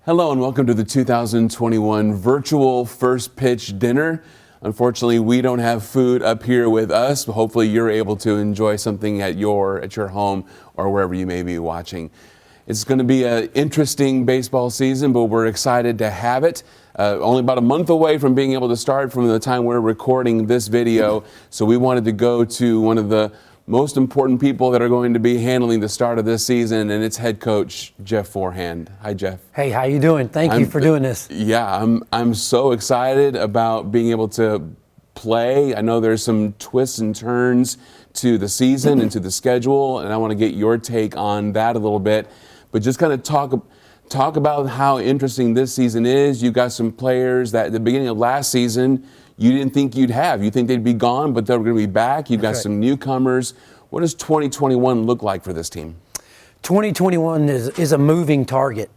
Hello and welcome to the 2021 virtual first pitch dinner. Unfortunately, we don't have food up here with us, but hopefully you're able to enjoy something at your home or wherever you may be watching. It's going to be an interesting baseball season, but we're excited to have it. Only about a month away from being able to start from the time we're recording this video. So we wanted to go to one of the most important people that are going to be handling the start of this season, and it's head coach Jeff Forehand. Hi, Jeff. Hey, how you doing? Thank you for doing this. Yeah, I'm so excited about being able to play. I know there's some twists and turns to the season and to the schedule, and I want to get your take on that a little bit. But just kind of talk about how interesting this season is. You got some players that at the beginning of last season you didn't think you'd have. You think they'd be gone, but they're going to be back. You've got some newcomers. What does 2021 look like for this team? 2021 is a moving target.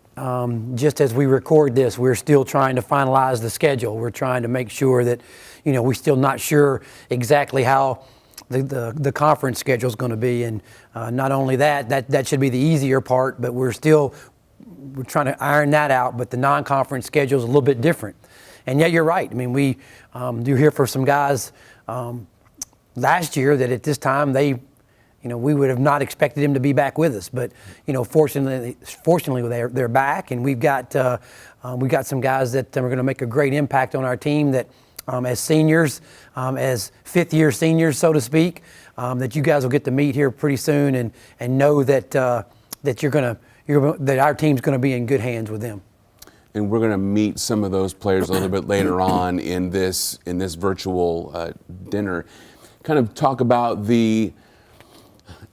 Just as we record this, we're still trying to finalize the schedule. We're trying to make sure that, we're still not sure exactly how the conference schedule is going to be. And not only that should be the easier part, but we're trying to iron that out. But the non-conference schedule is a little bit different. And yeah, you're right. I mean, we do hear for some guys last year that at this time we would have not expected him to be back with us. But fortunately they're back, and we've got some guys that are going to make a great impact on our team. That as seniors, as fifth-year seniors, so to speak, that you guys will get to meet here pretty soon, and know that that our team's going to be in good hands with them. And we're going to meet some of those players a little bit later on in this virtual dinner. Kind of talk about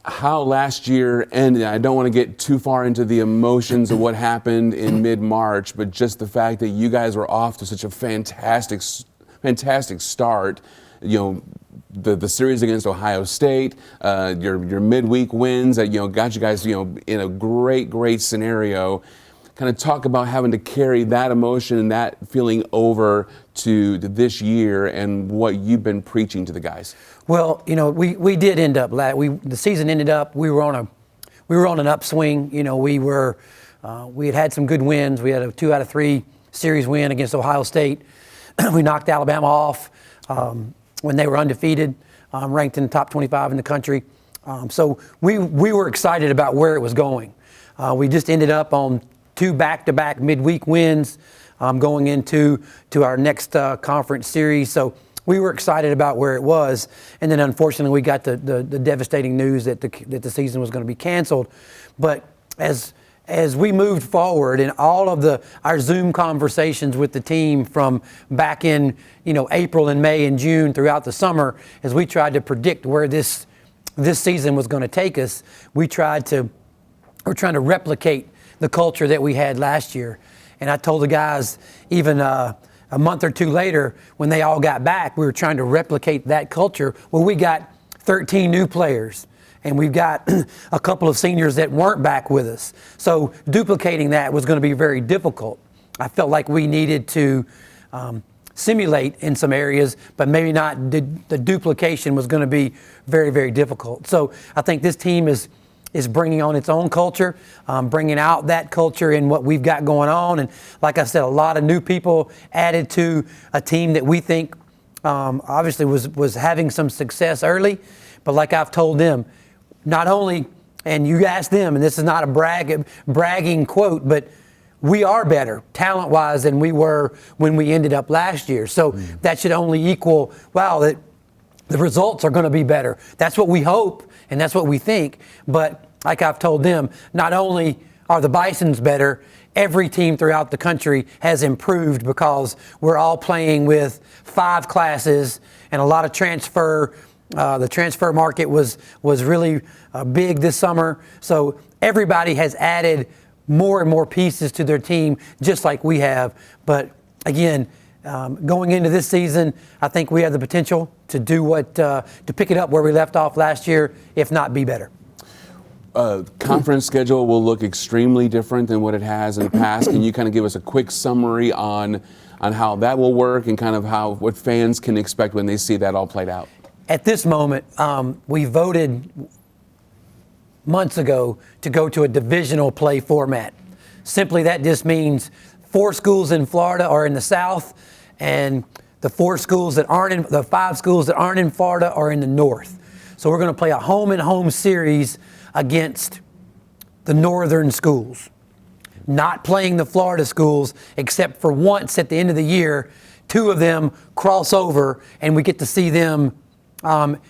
how last year ended. I don't want to get too far into the emotions of what happened in mid-March, but just the fact that you guys were off to such a fantastic start. The series against Ohio State, your midweek wins that got you guys in a great scenario. Kind of talk about having to carry that emotion and that feeling over to this year and what you've been preaching to the guys. Well, we did end up the season ended up we were on an upswing. We had some good wins. We had a 2 out of 3 series win against Ohio State. We knocked Alabama off when they were undefeated, ranked in the top 25 in the country. So we were excited about where it was going. We just ended up on 2 back-to-back midweek wins going into our next conference series. So we were excited about where it was. And then unfortunately we got the devastating news that the season was going to be canceled. But as we moved forward in all of our Zoom conversations with the team from back in April and May and June throughout the summer, as we tried to predict where this season was going to take us, we're trying to replicate the culture that we had last year. And I told the guys even a month or 2 later when they all got back, we were trying to replicate that culture. Well, we got 13 new players, and we've got a couple of seniors that weren't back with us. So duplicating that was going to be very difficult. I felt like we needed to simulate in some areas, but maybe not. The duplication was going to be very, very difficult. So I think this team is bringing on its own culture, bringing out that culture in what we've got going on. And like I said, a lot of new people added to a team that we think obviously was having some success early. But like I've told them, not only, and you asked them, and this is not a bragging quote, but we are better talent-wise than we were when we ended up last year. So that should only equal, that the results are going to be better. That's what we hope, and that's what we think. But like I've told them, not only are the Bisons better, every team throughout the country has improved because we're all playing with 5 classes and a lot of transfer. The transfer market was really big this summer. So everybody has added more and more pieces to their team, just like we have. But again, going into this season, I think we have the potential to do to pick it up where we left off last year, if not be better. Conference schedule will look extremely different than what it has in the past. Can you kind of give us a quick summary on how that will work and kind of what fans can expect when they see that all played out? At this moment, we voted months ago to go to a divisional play format. Simply, that just means 4 schools in Florida are in the South, and the 5 schools that aren't in Florida are in the North. So we're going to play a home-and-home series against the northern schools. Not playing the Florida schools, except for once at the end of the year, 2 of them cross over, and we get to see them.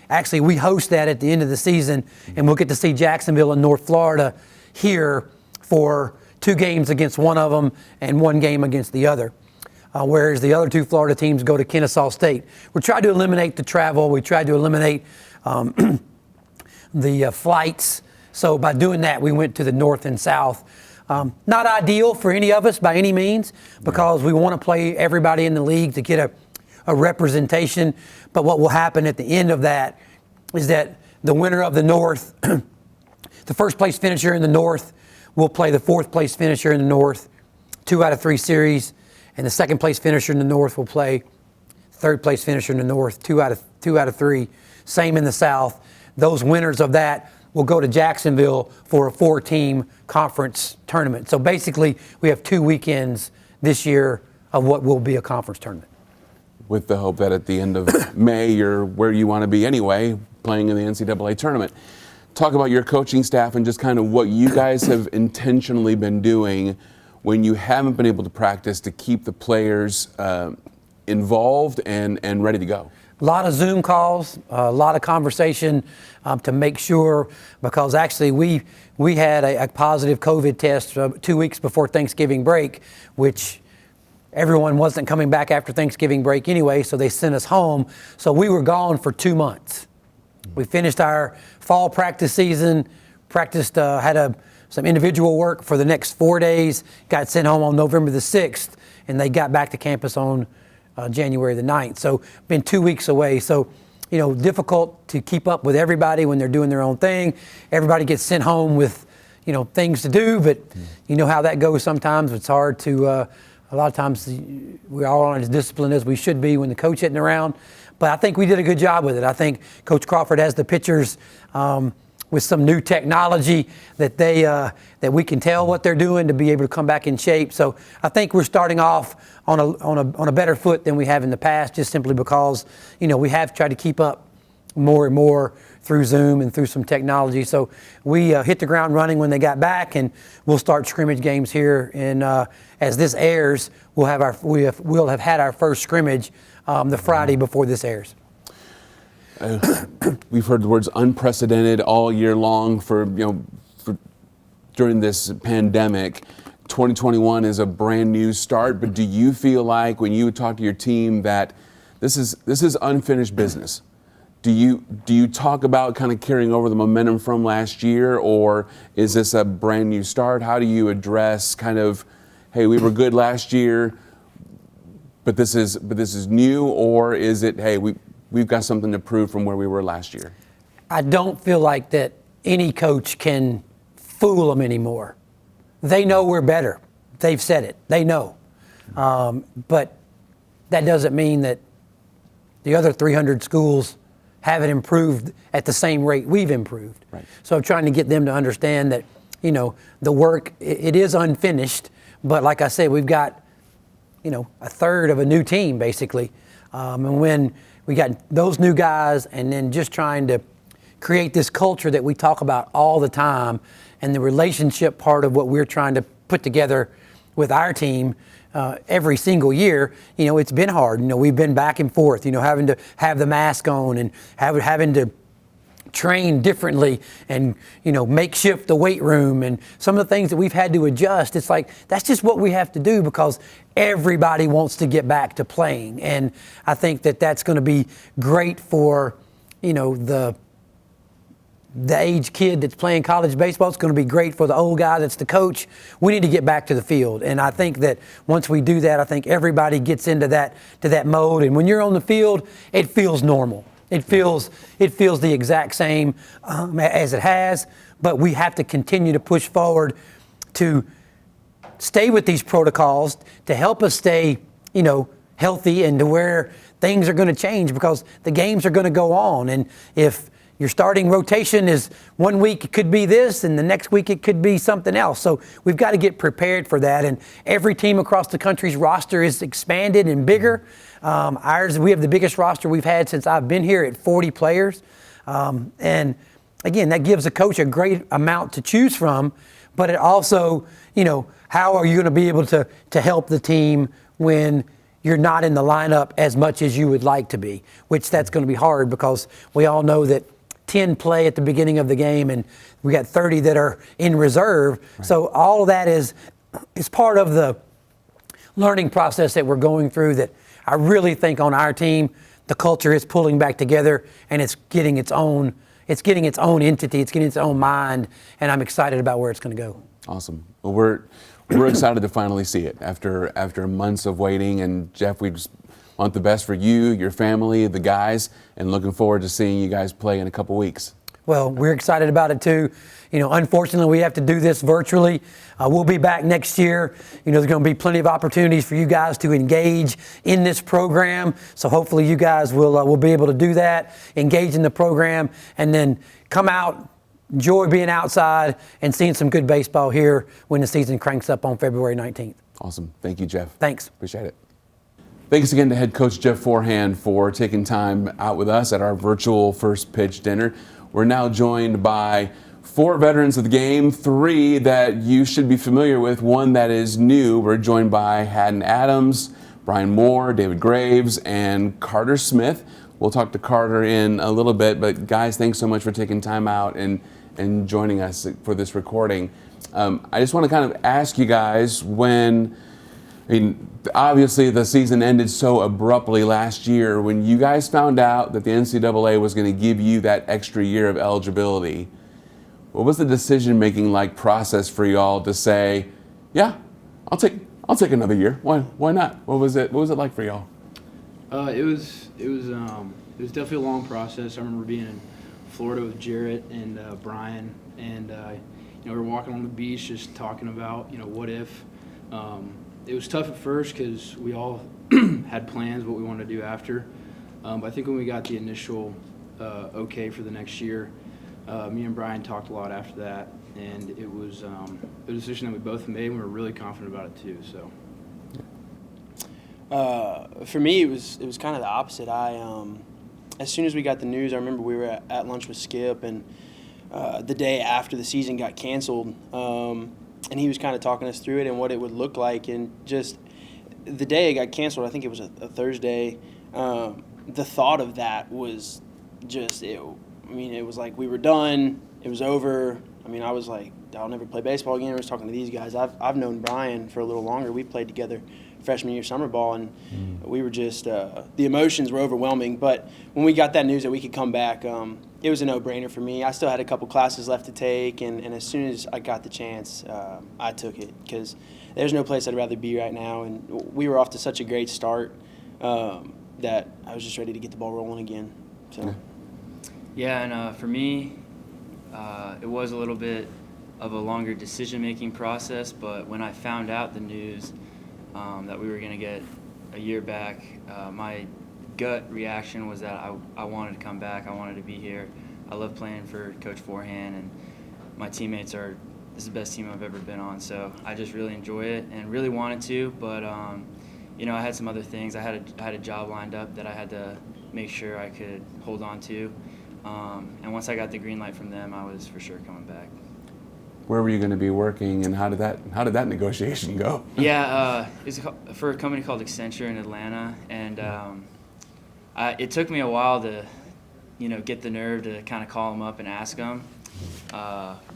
Actually, we host that at the end of the season, and we'll get to see Jacksonville and North Florida here for 2 games against one of them and 1 game against the other. Whereas the other 2 Florida teams go to Kennesaw State. We tried to eliminate the travel. We tried to eliminate the flights. So by doing that, we went to the North and South. Not ideal for any of us by any means, because we want to play everybody in the league to get a representation. But what will happen at the end of that is that the winner of the North, the first place finisher in the North, will play the 4th place finisher in the North, 2 out of 3 series. And the 2nd place finisher in the North will play 3rd place finisher in the North, 2 out of 3. Same in the South. Those winners of that will go to Jacksonville for a 4-team conference tournament. So basically, we have 2 weekends this year of what will be a conference tournament. With the hope that at the end of May, you're where you want to be anyway, playing in the NCAA tournament. Talk about your coaching staff and just kind of what you guys have intentionally been doing when you haven't been able to practice to keep the players involved and ready to go. A lot of Zoom calls, a lot of conversation to make sure, because actually we had a positive COVID test 2 weeks before Thanksgiving break, which everyone wasn't coming back after Thanksgiving break anyway, so they sent us home. So we were gone for 2 months. We finished our fall practice season, had some individual work for the next 4 days, got sent home on November the 6th, and they got back to campus on January the 9th. So been 2 weeks away. So, difficult to keep up with everybody when they're doing their own thing. Everybody gets sent home with, things to do, but you know how that goes sometimes. It's hard to, a lot of times we're all aren't as disciplined as we should be when the coach isn't around. But I think we did a good job with it. I think Coach Crawford has the pitchers with some new technology that that we can tell what they're doing to be able to come back in shape. So I think we're starting off on a better foot than we have in the past, just simply because we have tried to keep up more and more through Zoom and through some technology. So we hit the ground running when they got back, and we'll start scrimmage games here. And as this airs, we'll have had our first scrimmage the Friday before this airs. We've heard the words unprecedented all year long for during this pandemic. 2021 is a brand new start, but do you feel like when you talk to your team that this is unfinished business? Do you talk about kind of carrying over the momentum from last year, or is this a brand new start? How do you address kind of, hey, we were good last year, but this is new, or is it, hey, we've got something to prove from where we were last year? I don't feel like that any coach can fool them anymore. They know we're better. They've said it. They know. But that doesn't mean that the other 300 schools haven't improved at the same rate we've improved. Right. So I'm trying to get them to understand that, the work, it is unfinished. But like I said, we've got, a third of a new team, basically. And when we got those new guys, and then just trying to create this culture that we talk about all the time, and the relationship part of what we're trying to put together with our team every single year, it's been hard. We've been back and forth, having to have the mask on and having to train differently and, makeshift the weight room and some of the things that we've had to adjust. It's like, that's just what we have to do because everybody wants to get back to playing. And I think that that's going to be great for, the age kid that's playing college baseball. It's going to be great for the old guy that's the coach. We need to get back to the field. And I think that once we do that, I think everybody gets into that mode. And when you're on the field, it feels normal. It feels the exact same as it has, but we have to continue to push forward to stay with these protocols to help us stay, healthy and to where things are going to change because the games are going to go on. And if your starting rotation is 1 week it could be this, and the next week it could be something else. So we've got to get prepared for that. And every team across the country's roster is expanded and bigger. We have the biggest roster we've had since I've been here at 40 players. And again, that gives a coach a great amount to choose from, but it also, how are you going to be able to help the team when you're not in the lineup as much as you would like to be, which that's going to be hard because we all know that 10 play at the beginning of the game and we got 30 that are in reserve. Right. So all of that is part of the learning process that we're going through that I really think on our team, the culture is pulling back together and it's getting its own entity, it's getting its own mind, and I'm excited about where it's going to go. Awesome. Well, we're excited to finally see it after months of waiting. And Jeff, we just want the best for you, your family, the guys, and looking forward to seeing you guys play in a couple weeks. Well, we're excited about it too. Unfortunately, we have to do this virtually. We'll be back next year. There's going to be plenty of opportunities for you guys to engage in this program. So hopefully you guys will be able to do that, engage in the program, and then come out, enjoy being outside and seeing some good baseball here when the season cranks up on February 19th. Awesome. Thank you, Jeff. Thanks. Appreciate it. Thanks again to head coach Jeff Forehand for taking time out with us at our virtual first pitch dinner. We're now joined by 4 veterans of the game, 3 that you should be familiar with, 1 that is new. We're joined by Haddon Adams, Brian Moore, David Graves, and Carter Smith. We'll talk to Carter in a little bit, but guys, thanks so much for taking time out and joining us for this recording. I just want to kind of ask you guys obviously the season ended so abruptly last year. When you guys found out that the NCAA was going to give you that extra year of eligibility, what was the decision-making process for y'all to say, yeah, I'll take another year. Why not? What was it like for y'all? It was definitely a long process. I remember being in Florida with Jarrett and Brian, and we were walking on the beach just talking about what if. It was tough at first because we all had plans what we wanted to do after. But I think when we got the initial okay for the next year, me and Brian talked a lot after that, and it was a decision that we both made, and we were really confident about it too. So. For me, it was kind of the opposite. As soon as we got the news, I remember we were at lunch with Skip, and the day after the season got canceled, and he was kind of talking us through it and what it would look like. And just the day it got canceled, I think it was a Thursday, the thought of that was just, it was like we were done. It was over. I was like, I'll never play baseball again. I was talking to these guys. I've known Brian for a little longer. We played together freshman year summer ball, and we were just the emotions were overwhelming. But when we got that news that we could come back, it was a no-brainer for me. I still had a couple classes left to take, and as soon as I got the chance, I took it because there's no place I'd rather be right now. And we were off to such a great start that I was just ready to get the ball rolling again. So. Yeah, and for me, it was a little bit of a longer decision-making process, but when I found out the news that we were going to get a year back, my gut reaction was that I wanted to come back. I wanted to be here. I love playing for Coach Forehand, and my teammates this is the best team I've ever been on, so I just really enjoy it and really wanted to, but I had some other things. I had a job lined up that I had to make sure I could hold on to, and once I got the green light from them, I was for sure coming back. Where were you going to be working, and how did that negotiation go? Yeah, it's for a company called Accenture in Atlanta, and it took me a while to, get the nerve to kind of call them up and ask them,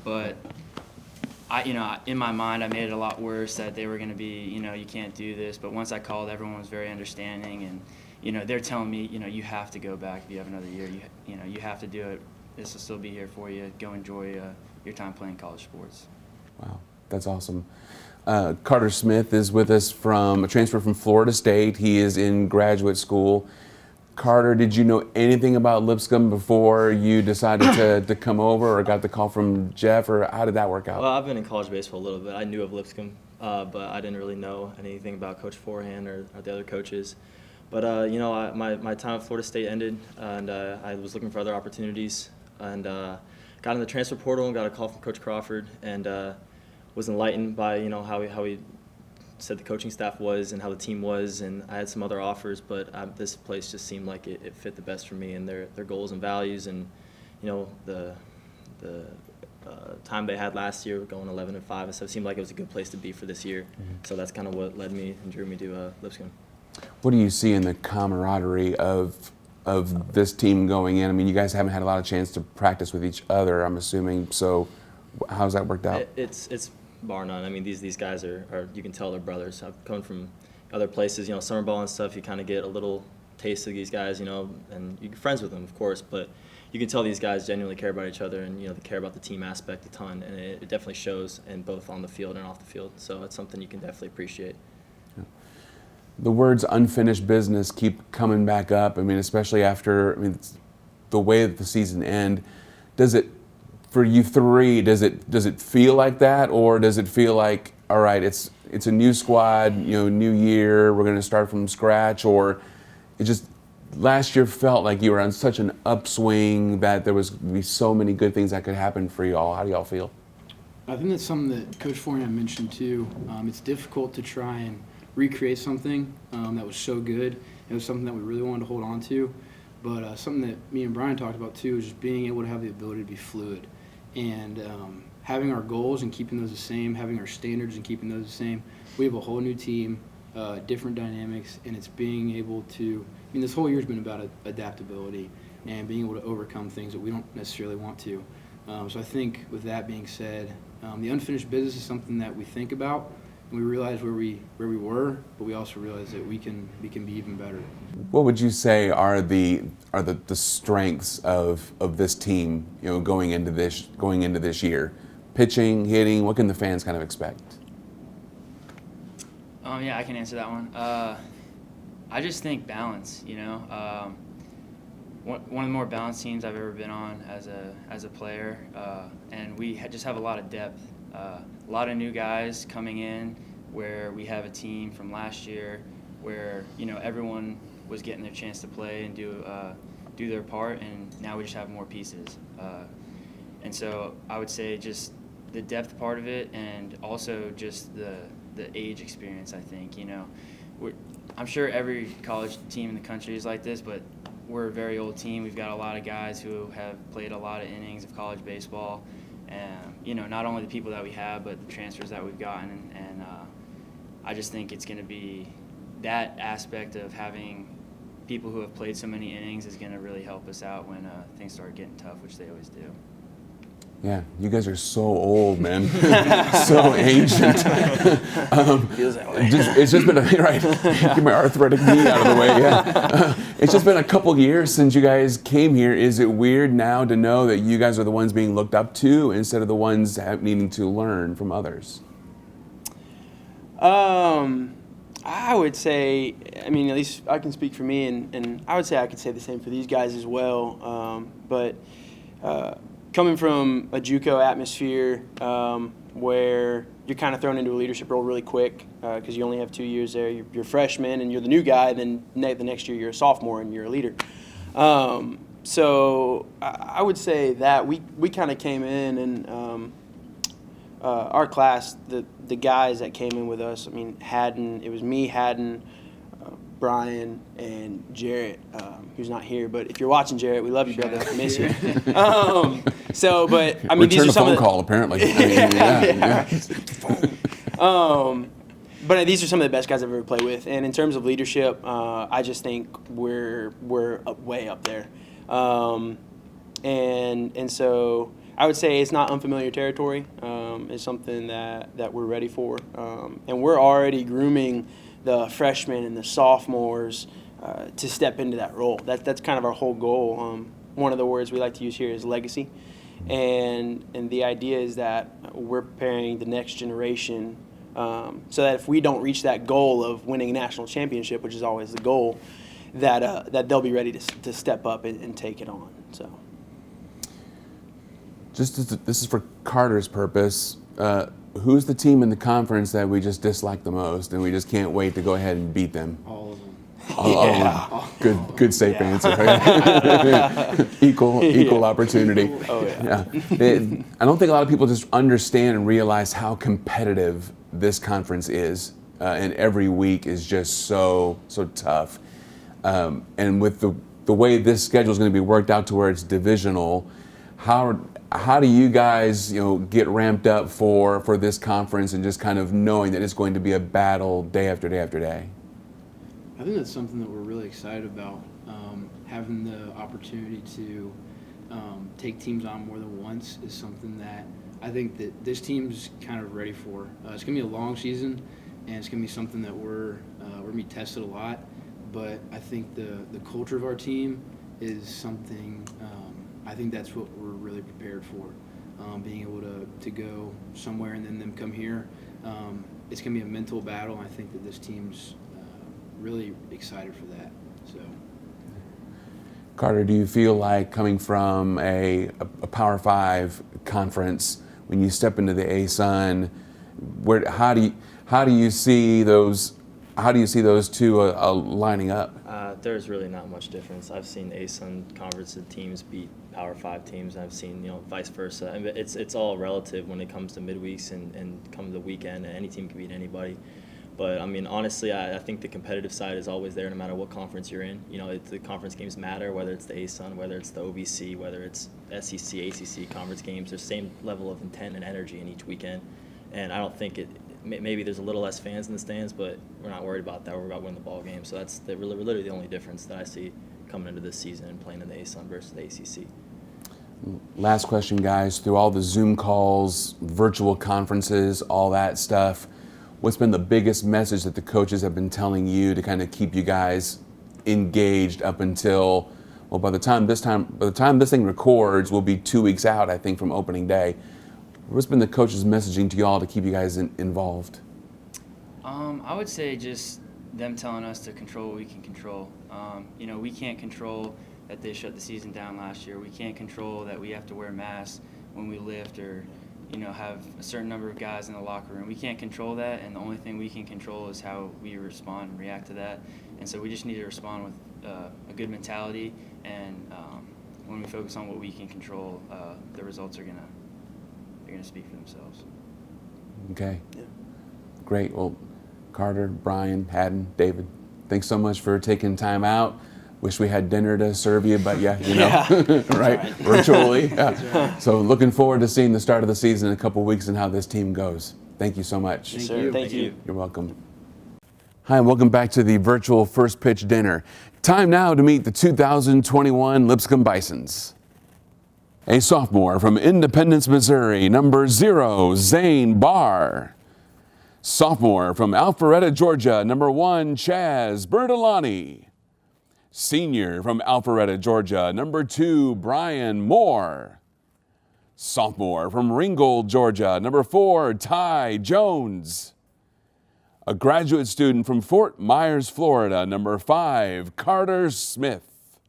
but in my mind, I made it a lot worse that they were going to be, you can't do this. But once I called, everyone was very understanding, and they're telling me, you have to go back if you have another year. You have to do it. This will still be here for you. Go enjoy your time playing college sports. Wow, that's awesome. Carter Smith is with us from a transfer from Florida State. He is in graduate school. Carter, did you know anything about Lipscomb before you decided to come over, or got the call from Jeff, or how did that work out? Well, I've been in college baseball a little bit. I knew of Lipscomb, but I didn't really know anything about Coach Forehand or the other coaches. But my time at Florida State ended, and I was looking for other opportunities. and got in the transfer portal and got a call from Coach Crawford, and was enlightened by how he said the coaching staff was and how the team was, and I had some other offers, but this place just seemed like it fit the best for me and their goals and values, and the time they had last year going 11-5, and so it seemed like it was a good place to be for this year. So that's kind of what led me and drew me to Lipscomb. What do you see in the camaraderie of this team going in? I mean, you guys haven't had a lot of chance to practice with each other, I'm assuming. So how's that worked out? It's bar none. I mean, these guys are you can tell they're brothers. I've come from other places, summer ball and stuff. You kind of get a little taste of these guys, and you get friends with them, of course, but you can tell these guys genuinely care about each other, and they care about the team aspect a ton, and it definitely shows in both on the field and off the field. So it's something you can definitely appreciate. The words unfinished business keep coming back up. I mean, especially after the way that the season ended. Does it, for you three, does it feel like that, or does it feel like, all right, it's a new squad, new year, we're going to start from scratch, or it just last year felt like you were on such an upswing that there was going to be so many good things that could happen for y'all? How do y'all feel? I think that's something that Coach Forehand mentioned too. It's difficult to try and recreate something that was so good. It was something that we really wanted to hold on to. But something that me and Brian talked about too is just being able to have the ability to be fluid. And having our goals and keeping those the same, having our standards and keeping those the same. We have a whole new team, different dynamics, and it's being able to, this whole year's been about adaptability and being able to overcome things that we don't necessarily want to. So I think with that being said, the unfinished business is something that we think about, and we realize where we were, but we also realize that we can be even better. What would you say are the strengths of this team, going into this year? Pitching, hitting, what can the fans kind of expect? Yeah, I can answer that one. I just think balance. One of the more balanced teams I've ever been on as a player, and we just have a lot of depth. A lot of new guys coming in, where we have a team from last year where everyone was getting their chance to play and do their part, and now we just have more pieces. And so I would say just the depth part of it, and also just the age experience. I think I'm sure every college team in the country is like this, but we're a very old team. We've got a lot of guys who have played a lot of innings of college baseball, and not only the people that we have, but the transfers that we've gotten, and I just think it's going to be that aspect of having people who have played so many innings is going to really help us out when things start getting tough, which they always do. Yeah, you guys are so old, man. So ancient. Feels that way. It's just been right. Get my arthritic knee out of the way. Yeah. It's just been a couple years since you guys came here. Is it weird now to know that you guys are the ones being looked up to instead of the ones needing to learn from others? I would say, at least I can speak for me, and I would say I could say the same for these guys as well. But coming from a JUCO atmosphere where you're kind of thrown into a leadership role really quick because you only have 2 years there. You're a freshman and you're the new guy, then the next year you're a sophomore and you're a leader. So I would say that we kind of came in and our class, the guys that came in with us, it was me, Haddon, Brian, and Jarrett, who's not here. But if you're watching, Jarrett, we love you, brother. I miss you. These Return are a phone call, apparently. But these are some of the best guys I've ever played with. And in terms of leadership, I just think we're way up there. And so I would say it's not unfamiliar territory. It's something that we're ready for. And we're already grooming the freshmen and the sophomores to step into that role. That's kind of our whole goal. One of the words we like to use here is legacy. And the idea is that we're preparing the next generation so that if we don't reach that goal of winning a national championship, which is always the goal, that they'll be ready to step up and take it on. So, this is for Carter's purpose. Who's the team in the conference that we just dislike the most and we just can't wait to go ahead and beat them? All of them. Good safe answer. Equal opportunity. Oh, yeah. I don't think a lot of people just understand and realize how competitive this conference is, and every week is just so tough. And with the way this schedule is going to be worked out to where it's divisional, how do you guys get ramped up for this conference and just kind of knowing that it's going to be a battle day after day after day? I think that's something that we're really excited about, having the opportunity to take teams on more than once is something that I think that this team's kind of ready for. It's going to be a long season, and it's going to be something that we're going to be tested a lot, but I think the culture of our team is something, I think that's what we're really prepared for, being able to go somewhere and then them come here. It's going to be a mental battle, and I think that this team's really excited for that. So, Carter, do you feel like coming from a Power 5 conference, when you step into the ASUN, how do you see those two lining up? There's really not much difference. I've seen ASUN conference teams beat Power 5 teams. I've seen vice versa. I mean, it's all relative when it comes to midweeks and come to the weekend. Any team can beat anybody. But I mean, honestly, I think the competitive side is always there, no matter what conference you're in. The conference games matter, whether it's the ASUN, whether it's the OVC, whether it's SEC, ACC conference games. There's the same level of intent and energy in each weekend, and I don't think maybe there's a little less fans in the stands, but we're not worried about that. We're about winning the ball game. So that's literally the only difference that I see coming into this season and playing in the ASUN versus the ACC. Last question, guys. Through all the Zoom calls, virtual conferences, all that stuff, what's been the biggest message that the coaches have been telling you to kind of keep you guys engaged up until, well, by the time this thing records, we'll be 2 weeks out, I think, from opening day. What's been the coach's messaging to y'all to keep you guys involved? I would say just them telling us to control what we can control. We can't control that they shut the season down last year. We can't control that we have to wear masks when we lift or, have a certain number of guys in the locker room. We can't control that, and the only thing we can control is how we respond and react to that. And so we just need to respond with a good mentality, and when we focus on what we can control, the results are gonna speak for themselves. Okay. Yeah. Great. Well, Carter, Brian, Haddon, David, thanks so much for taking time out. Wish we had dinner to serve you, but right? Virtually. Yeah. So looking forward to seeing the start of the season in a couple weeks and how this team goes. Thank you so much. Yes, sir. Thank you. You're welcome. Hi, and welcome back to the virtual first pitch dinner. Time now to meet the 2021 Lipscomb Bisons. A sophomore from Independence, Missouri, number 0, Zane Barr. Sophomore from Alpharetta, Georgia, number 1, Chaz Bertolani. Senior from Alpharetta, Georgia, number 2, Brian Moore. Sophomore from Ringgold, Georgia, number 4, Ty Jones. A graduate student from Fort Myers, Florida, number 5, Carter Smith.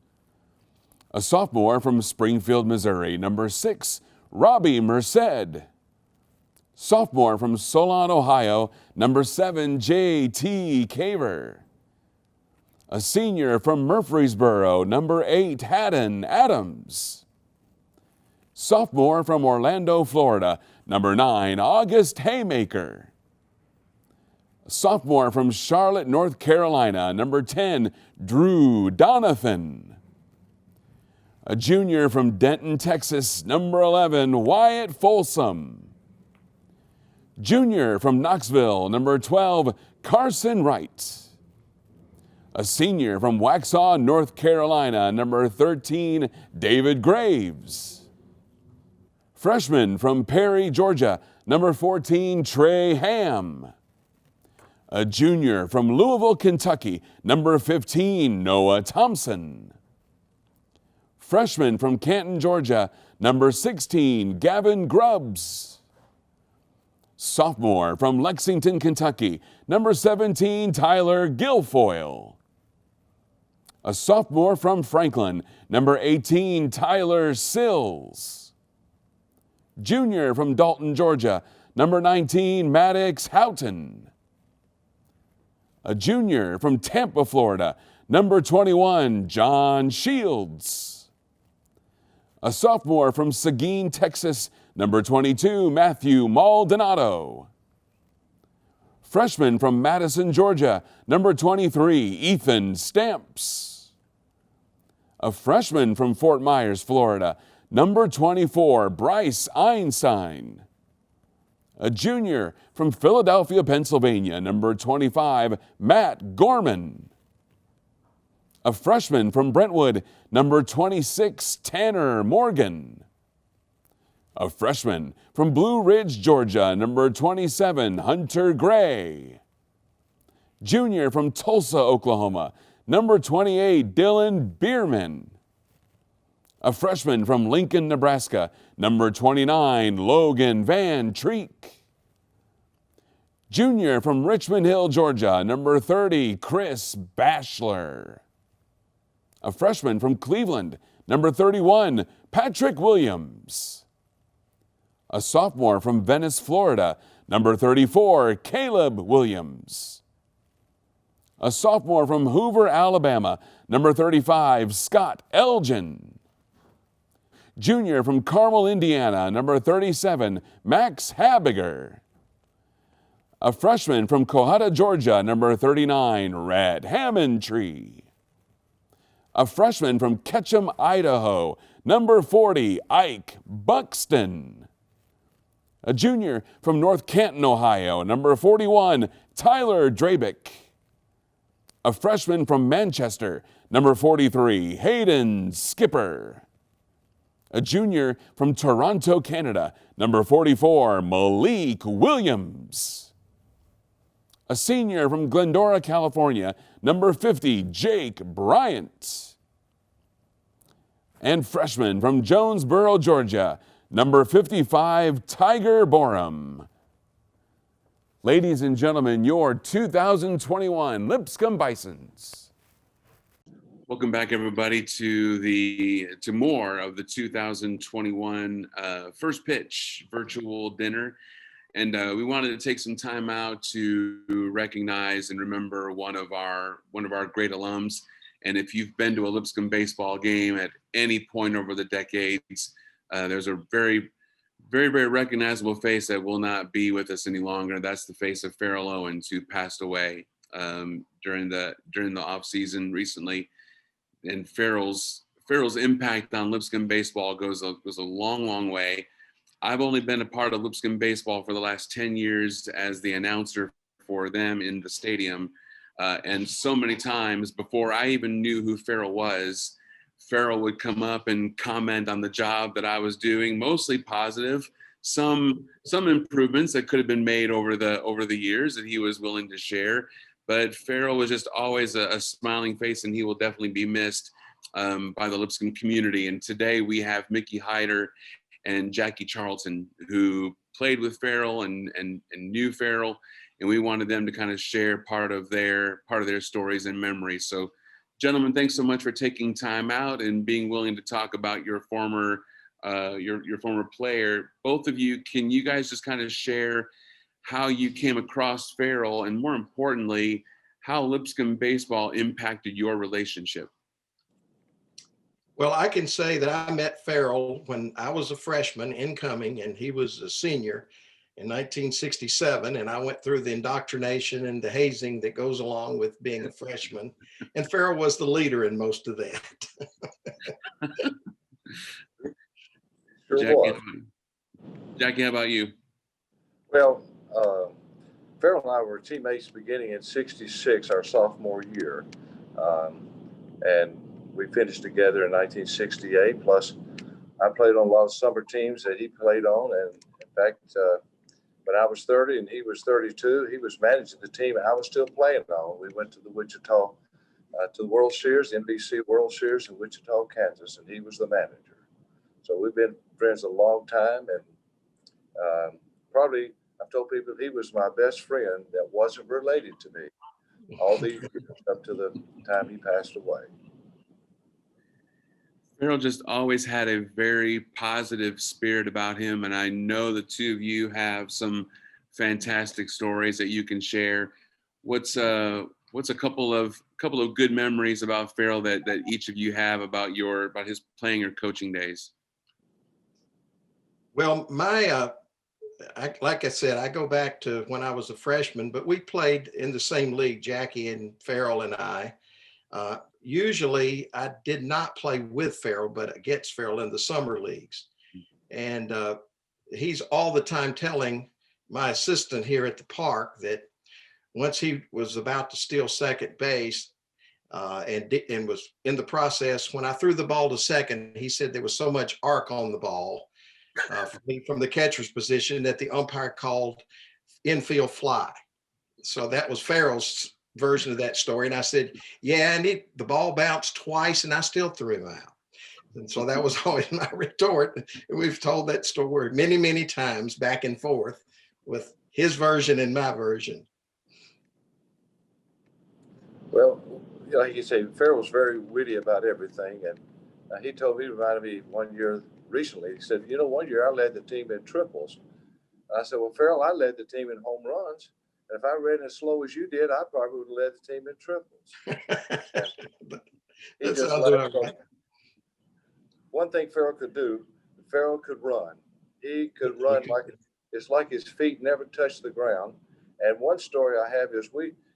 A sophomore from Springfield, Missouri, number 6, Robbie Merced. Sophomore from Solon, Ohio, number 7, J.T. Caver. A senior from Murfreesboro, number 8, Haddon Adams. Sophomore from Orlando, Florida, number 9, August Haymaker. A sophomore from Charlotte, North Carolina, number 10, Drew Donathan. A junior from Denton, Texas, number 11, Wyatt Folsom. Junior from Knoxville, number 12, Carson Wright. A senior from Waxhaw, North Carolina, number 13, David Graves. Freshman from Perry, Georgia, number 14, Trey Ham. A junior from Louisville, Kentucky, number 15, Noah Thompson. Freshman from Canton, Georgia, number 16, Gavin Grubbs. Sophomore from Lexington, Kentucky, number 17, Tyler Guilfoyle. A sophomore from Franklin, number 18, Tyler Sills. Junior from Dalton, Georgia, number 19, Maddox Houghton. A junior from Tampa, Florida, number 21, John Shields. A sophomore from Seguin, Texas, number 22, Matthew Maldonado. Freshman from Madison, Georgia, number 23, Ethan Stamps. A freshman from Fort Myers, Florida, number 24, Bryce Einstein. A junior from Philadelphia, Pennsylvania, number 25, Matt Gorman. A freshman from Brentwood, number 26, Tanner Morgan. A freshman from Blue Ridge, Georgia, number 27, Hunter Gray. Junior from Tulsa, Oklahoma, number 28, Dylan Bierman. A freshman from Lincoln, Nebraska, number 29, Logan Van Treek. Junior from Richmond Hill, Georgia, number 30, Chris Bashler. A freshman from Cleveland, number 31, Patrick Williams. A sophomore from Venice, Florida, number 34, Caleb Williams. A sophomore from Hoover, Alabama, number 35, Scott Elgin. Junior from Carmel, Indiana, number 37, Max Habiger. A freshman from Cohata, Georgia, number 39, Red Hammondtree. A freshman from Ketchum, Idaho, number 40, Ike Buxton. A junior from North Canton, Ohio, number 41, Tyler Drabick. A freshman from Manchester, number 43, Hayden Skipper. A junior from Toronto, Canada, number 44, Malik Williams. A senior from Glendora, California, number 50, Jake Bryant. And freshman from Jonesboro, Georgia, number 55, Tiger Borum. Ladies and gentlemen, your 2021 Lipscomb Bisons. Welcome back, everybody, to more of the 2021 First Pitch virtual dinner. And we wanted to take some time out to recognize and remember one of our great alums. And if you've been to a Lipscomb baseball game at any point over the decades, there's a very, very, very recognizable face that will not be with us any longer. That's the face of Farrell Owens, who passed away during the off season recently. And Farrell's impact on Lipscomb baseball goes a long, long way. I've only been a part of Lipscomb baseball for the last 10 years as the announcer for them in the stadium. And so many times before I even knew who Farrell was, Farrell would come up and comment on the job that I was doing, mostly positive, some improvements that could have been made over the years that he was willing to share. But Farrell was just always a smiling face, and he will definitely be missed by the Lipscomb community. And today we have Mickey Hyder and Jackie Charlton, who played with Farrell and knew Farrell, and we wanted them to kind of share part of their stories and memories. So, gentlemen, thanks so much for taking time out and being willing to talk about your former player. Both of you, can you guys just kind of share how you came across Farrell, and more importantly, how Lipscomb baseball impacted your relationship? Well, I can say that I met Farrell when I was a freshman incoming and he was a senior in 1967. And I went through the indoctrination and the hazing that goes along with being a freshman. And Farrell was the leader in most of that. Jackie, how about you? Well, Farrell and I were teammates beginning in '66, our sophomore year. And we finished together in 1968. Plus, I played on a lot of summer teams that he played on. And in fact, when I was 30 and he was 32, he was managing the team I was still playing on. We went to the Wichita, to the World Series, NBC World Series in Wichita, Kansas, and he was the manager. So we've been friends a long time. And probably, I've told people he was my best friend that wasn't related to me all these years up to the time he passed away. Farrell just always had a very positive spirit about him, and I know the two of you have some fantastic stories that you can share. what's a couple of good memories about Farrell that each of you have about his playing or coaching days? Well, like I said, I go back to when I was a freshman, but we played in the same league, Jackie and Farrell and I. Usually I did not play with Farrell, but against Farrell in the summer leagues. And he's all the time telling my assistant here at the park that once he was about to steal second base and was in the process, when I threw the ball to second, he said there was so much arc on the ball from the catcher's position that the umpire called infield fly. So that was Farrell's version of that story. And I said, yeah, and the ball bounced twice and I still threw him out. And so that was always my retort. And we've told that story many, many times back and forth with his version and my version. Well, like you say, Farrell was very witty about everything. And he reminded me one year recently, he said, one year I led the team in triples. And I said, well, Farrell, I led the team in home runs. And if I ran as slow as you did, I probably would have led the team in triples. He just laughed. One thing Farrell could do, Farrell could run. He could run it's like his feet never touched the ground. And one story I have is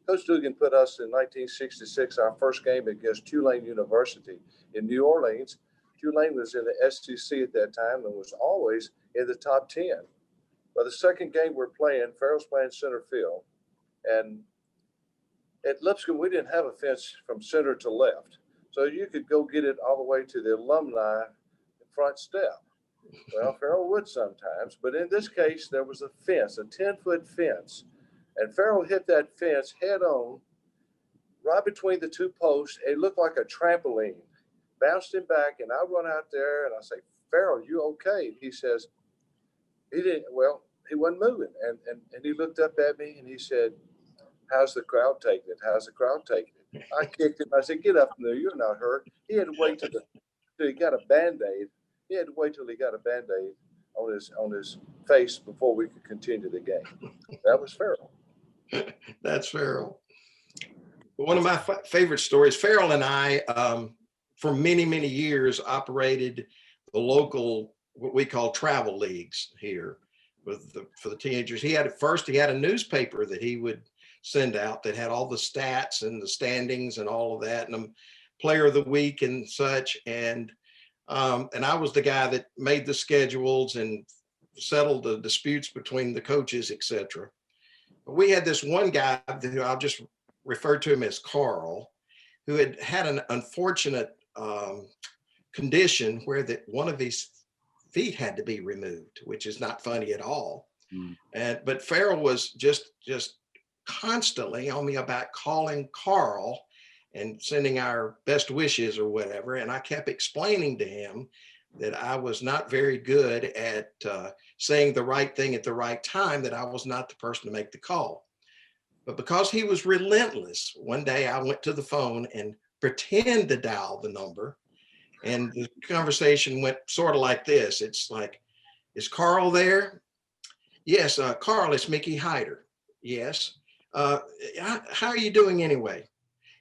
Coach Dugan put us in 1966, our first game against Tulane University in New Orleans. Tulane was in the SEC at that time and was always in the top 10. But the second game we're playing, Farrell's playing center field. And at Lipscomb, we didn't have a fence from center to left. So you could go get it all the way to the alumni front step. Well, Farrell would sometimes, but in this case, there was a fence, a 10-foot fence. And Farrell hit that fence head on, right between the two posts. It looked like a trampoline. Bounced him back, and I run out there, and I say, Farrell, you okay? He says, he wasn't moving. And he looked up at me, and he said, how's the crowd taking it? How's the crowd taking it? I kicked him. I said, get up from there. You're not hurt. He had to wait till he got a Band-Aid. He had to wait till he got a Band-Aid on his face before we could continue the game. That was Farrell. That's Farrell. One of my favorite stories, Farrell and I, for many, many years, operated the local, what we call travel leagues here for the teenagers. He had a newspaper that he would send out that had all the stats and the standings and all of that, and player of the week and such. And I was the guy that made the schedules and settled the disputes between the coaches, etc. But we had this one guy who I'll just refer to him as Carl, who had an unfortunate condition where one of his feet had to be removed, which is not funny at all. But Farrell was just constantly on me about calling Carl and sending our best wishes or whatever. And I kept explaining to him that I was not very good at saying the right thing at the right time, that I was not the person to make the call. But because he was relentless, one day I went to the phone and pretend to dial the number. And the conversation went sort of like this. It's like, is Carl there? Yes, Carl, it's Mickey Hyder. Yes. How are you doing anyway?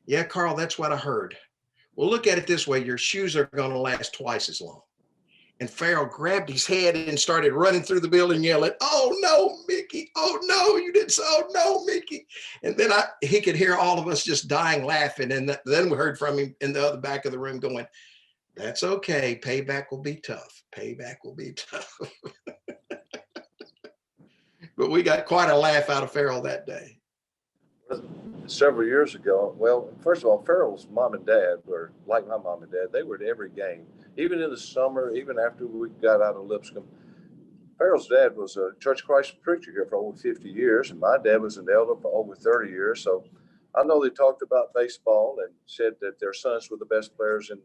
Yeah, Carl, that's what I heard. Well, look at it this way. Your shoes are going to last twice as long. And Farrell grabbed his head and started running through the building yelling, oh, no, Mickey. Oh, no, you didn't say, oh, no, Mickey. And then he could hear all of us just dying laughing. And then we heard from him in the other back of the room going, that's okay. Payback will be tough. Payback will be tough. But we got quite a laugh out of Farrell that day. Several years ago, well, first of all, Farrell's mom and dad were like my mom and dad. They were at every game, even in the summer, even after we got out of Lipscomb. Farrell's dad was a Church of Christ preacher here for over 50 years, and my dad was an elder for over 30 years. So I know they talked about baseball and said that their sons were the best players in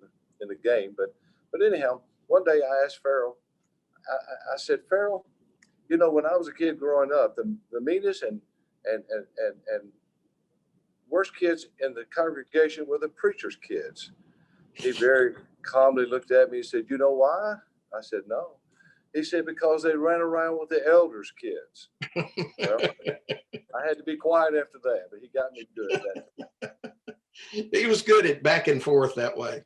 the game. But anyhow, one day I asked Farrell, I said, Farrell, when I was a kid growing up, the meanest and worst kids in the congregation were the preacher's kids. He very calmly looked at me and said, you know why? I said, no. He said, because they ran around with the elders' kids. Well, I had to be quiet after that, but he got me good. He was good at back and forth that way.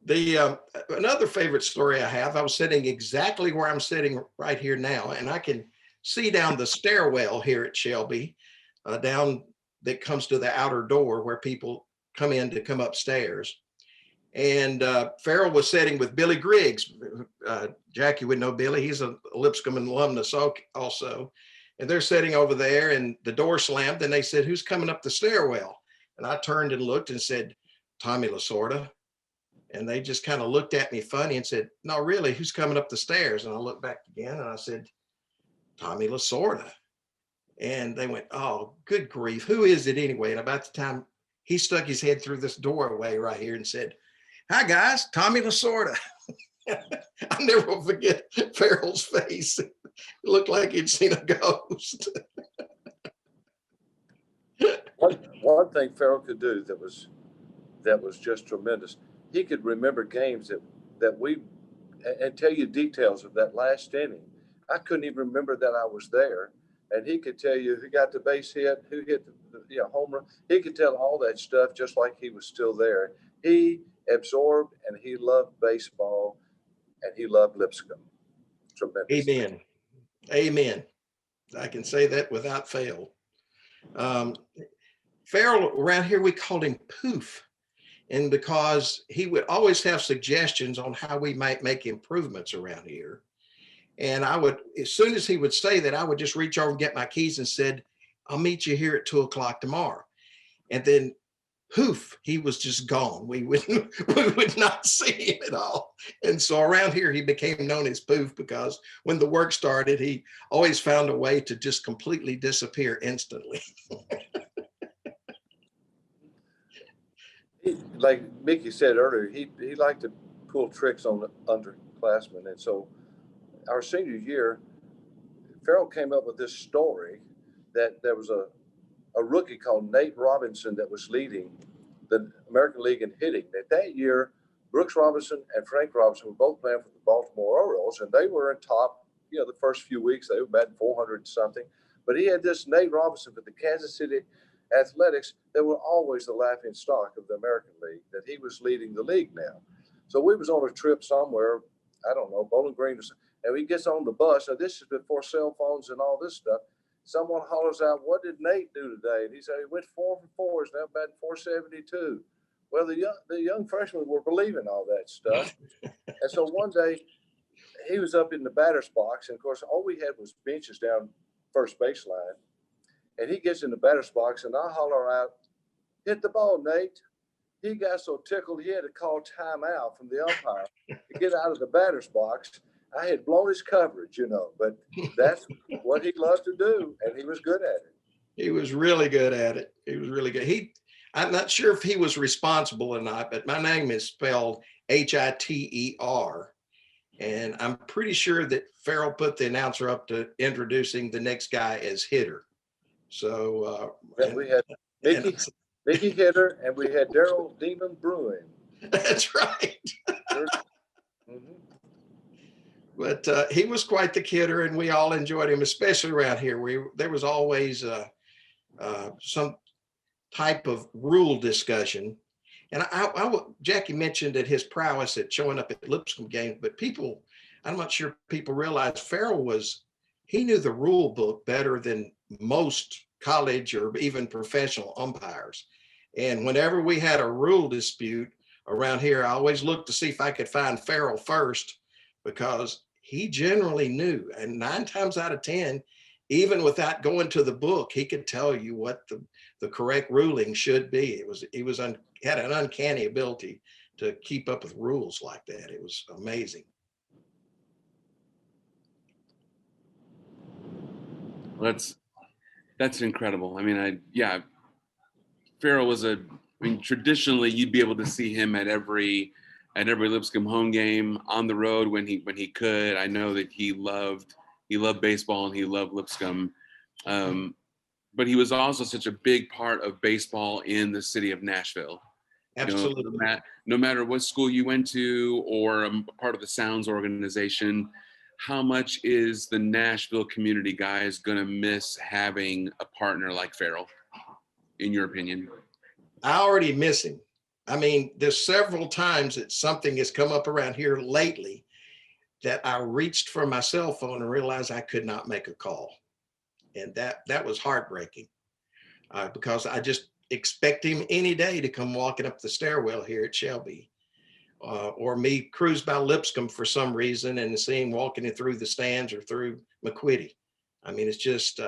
The another favorite story I have, I was sitting exactly where I'm sitting right here now, and I can see down the stairwell here at Shelby, down that comes to the outer door where people come in to come upstairs. And Farrell was sitting with Billy Griggs. Jackie would know Billy. He's a Lipscomb alumnus also. And they're sitting over there, and the door slammed, and they said, "Who's coming up the stairwell?" And I turned and looked and said, "Tommy Lasorda." And they just kind of looked at me funny and said, "No, really, who's coming up the stairs?" And I looked back again and I said, "Tommy Lasorda." And they went, "Oh, good grief, who is it anyway?" And about the time he stuck his head through this doorway right here and said, "Hi guys, Tommy Lasorda." I'll never forget Farrell's face. It looked like he'd seen a ghost. One thing Farrell could do that was just tremendous. He could remember games that we and tell you details of that last inning. I couldn't even remember that I was there, and he could tell you who got the base hit, who hit the home run. He could tell all that stuff just like he was still there. He absorbed and he loved baseball, and he loved Lipscomb. Tremendous. Amen. Amen. I can say that without fail. Farrell, around here, we called him Poof. And because he would always have suggestions on how we might make improvements around here. And I would, as soon as he would say that, I would just reach over and get my keys and said, "I'll meet you here at 2:00 tomorrow." And then poof, he was just gone. We would not see him at all. And so around here, he became known as Poof because when the work started, he always found a way to just completely disappear instantly. Like Mickey said earlier, he liked to pull tricks on the underclassmen. And so our senior year, Farrell came up with this story that there was a rookie called Nate Robinson that was leading the American League in hitting. That year, Brooks Robinson and Frank Robinson were both playing for the Baltimore Orioles, and they were in top, the first few weeks, they were batting 400 and something. But he had this Nate Robinson for the Kansas City Athletics that were always the laughing stock of the American League, that he was leading the league now. So we was on a trip somewhere, I don't know, Bowling Green or something, and he gets on the bus. Now this is before cell phones and all this stuff. Someone hollers out, "What did Nate do today?" And he said, "He went 4 for 4, he's now batting 472. Well, the young freshmen were believing all that stuff. And so one day he was up in the batter's box, and of course all we had was benches down first baseline. And he gets in the batter's box, and I holler out, "Hit the ball, Nate." He got so tickled he had to call timeout from the umpire to get out of the batter's box. I had blown his coverage, but that's what he loved to do, and he was good at it. He was really good at it. He was really good. I'm not sure if he was responsible or not, but my name is spelled Hiter. And I'm pretty sure that Farrell put the announcer up to introducing the next guy as Hitter. So we had Mickey Hitter, and we had Daryl Demon Bruin. That's right. Mm-hmm. But he was quite the kidder, and we all enjoyed him, especially around here. There was always some type of rule discussion. And Jackie mentioned that his prowess at showing up at Lipscomb games, but I'm not sure people realize Farrell he knew the rule book better than most college or even professional umpires. And whenever we had a rule dispute around here, I always looked to see if I could find Farrell first, because he generally knew. And 9 times out of 10, even without going to the book, he could tell you what the correct ruling should be. Had an uncanny ability to keep up with rules like that. It was amazing. That's incredible. I mean, Farrell was traditionally you'd be able to see him at every Lipscomb home game, on the road when he could. I know that he loved baseball and he loved Lipscomb. But he was also such a big part of baseball in the city of Nashville. Absolutely. No matter what school you went to or a part of the Sounds organization, how much is the Nashville community, guys, going to miss having a partner like Farrell, in your opinion? I already miss him. I mean, there's several times that something has come up around here lately that I reached for my cell phone and realized I could not make a call. And that was heartbreaking because I just expect him any day to come walking up the stairwell here at Shelby. Or me cruise by Lipscomb for some reason and see him walking in through the stands or through McQuitty. I mean, it's just,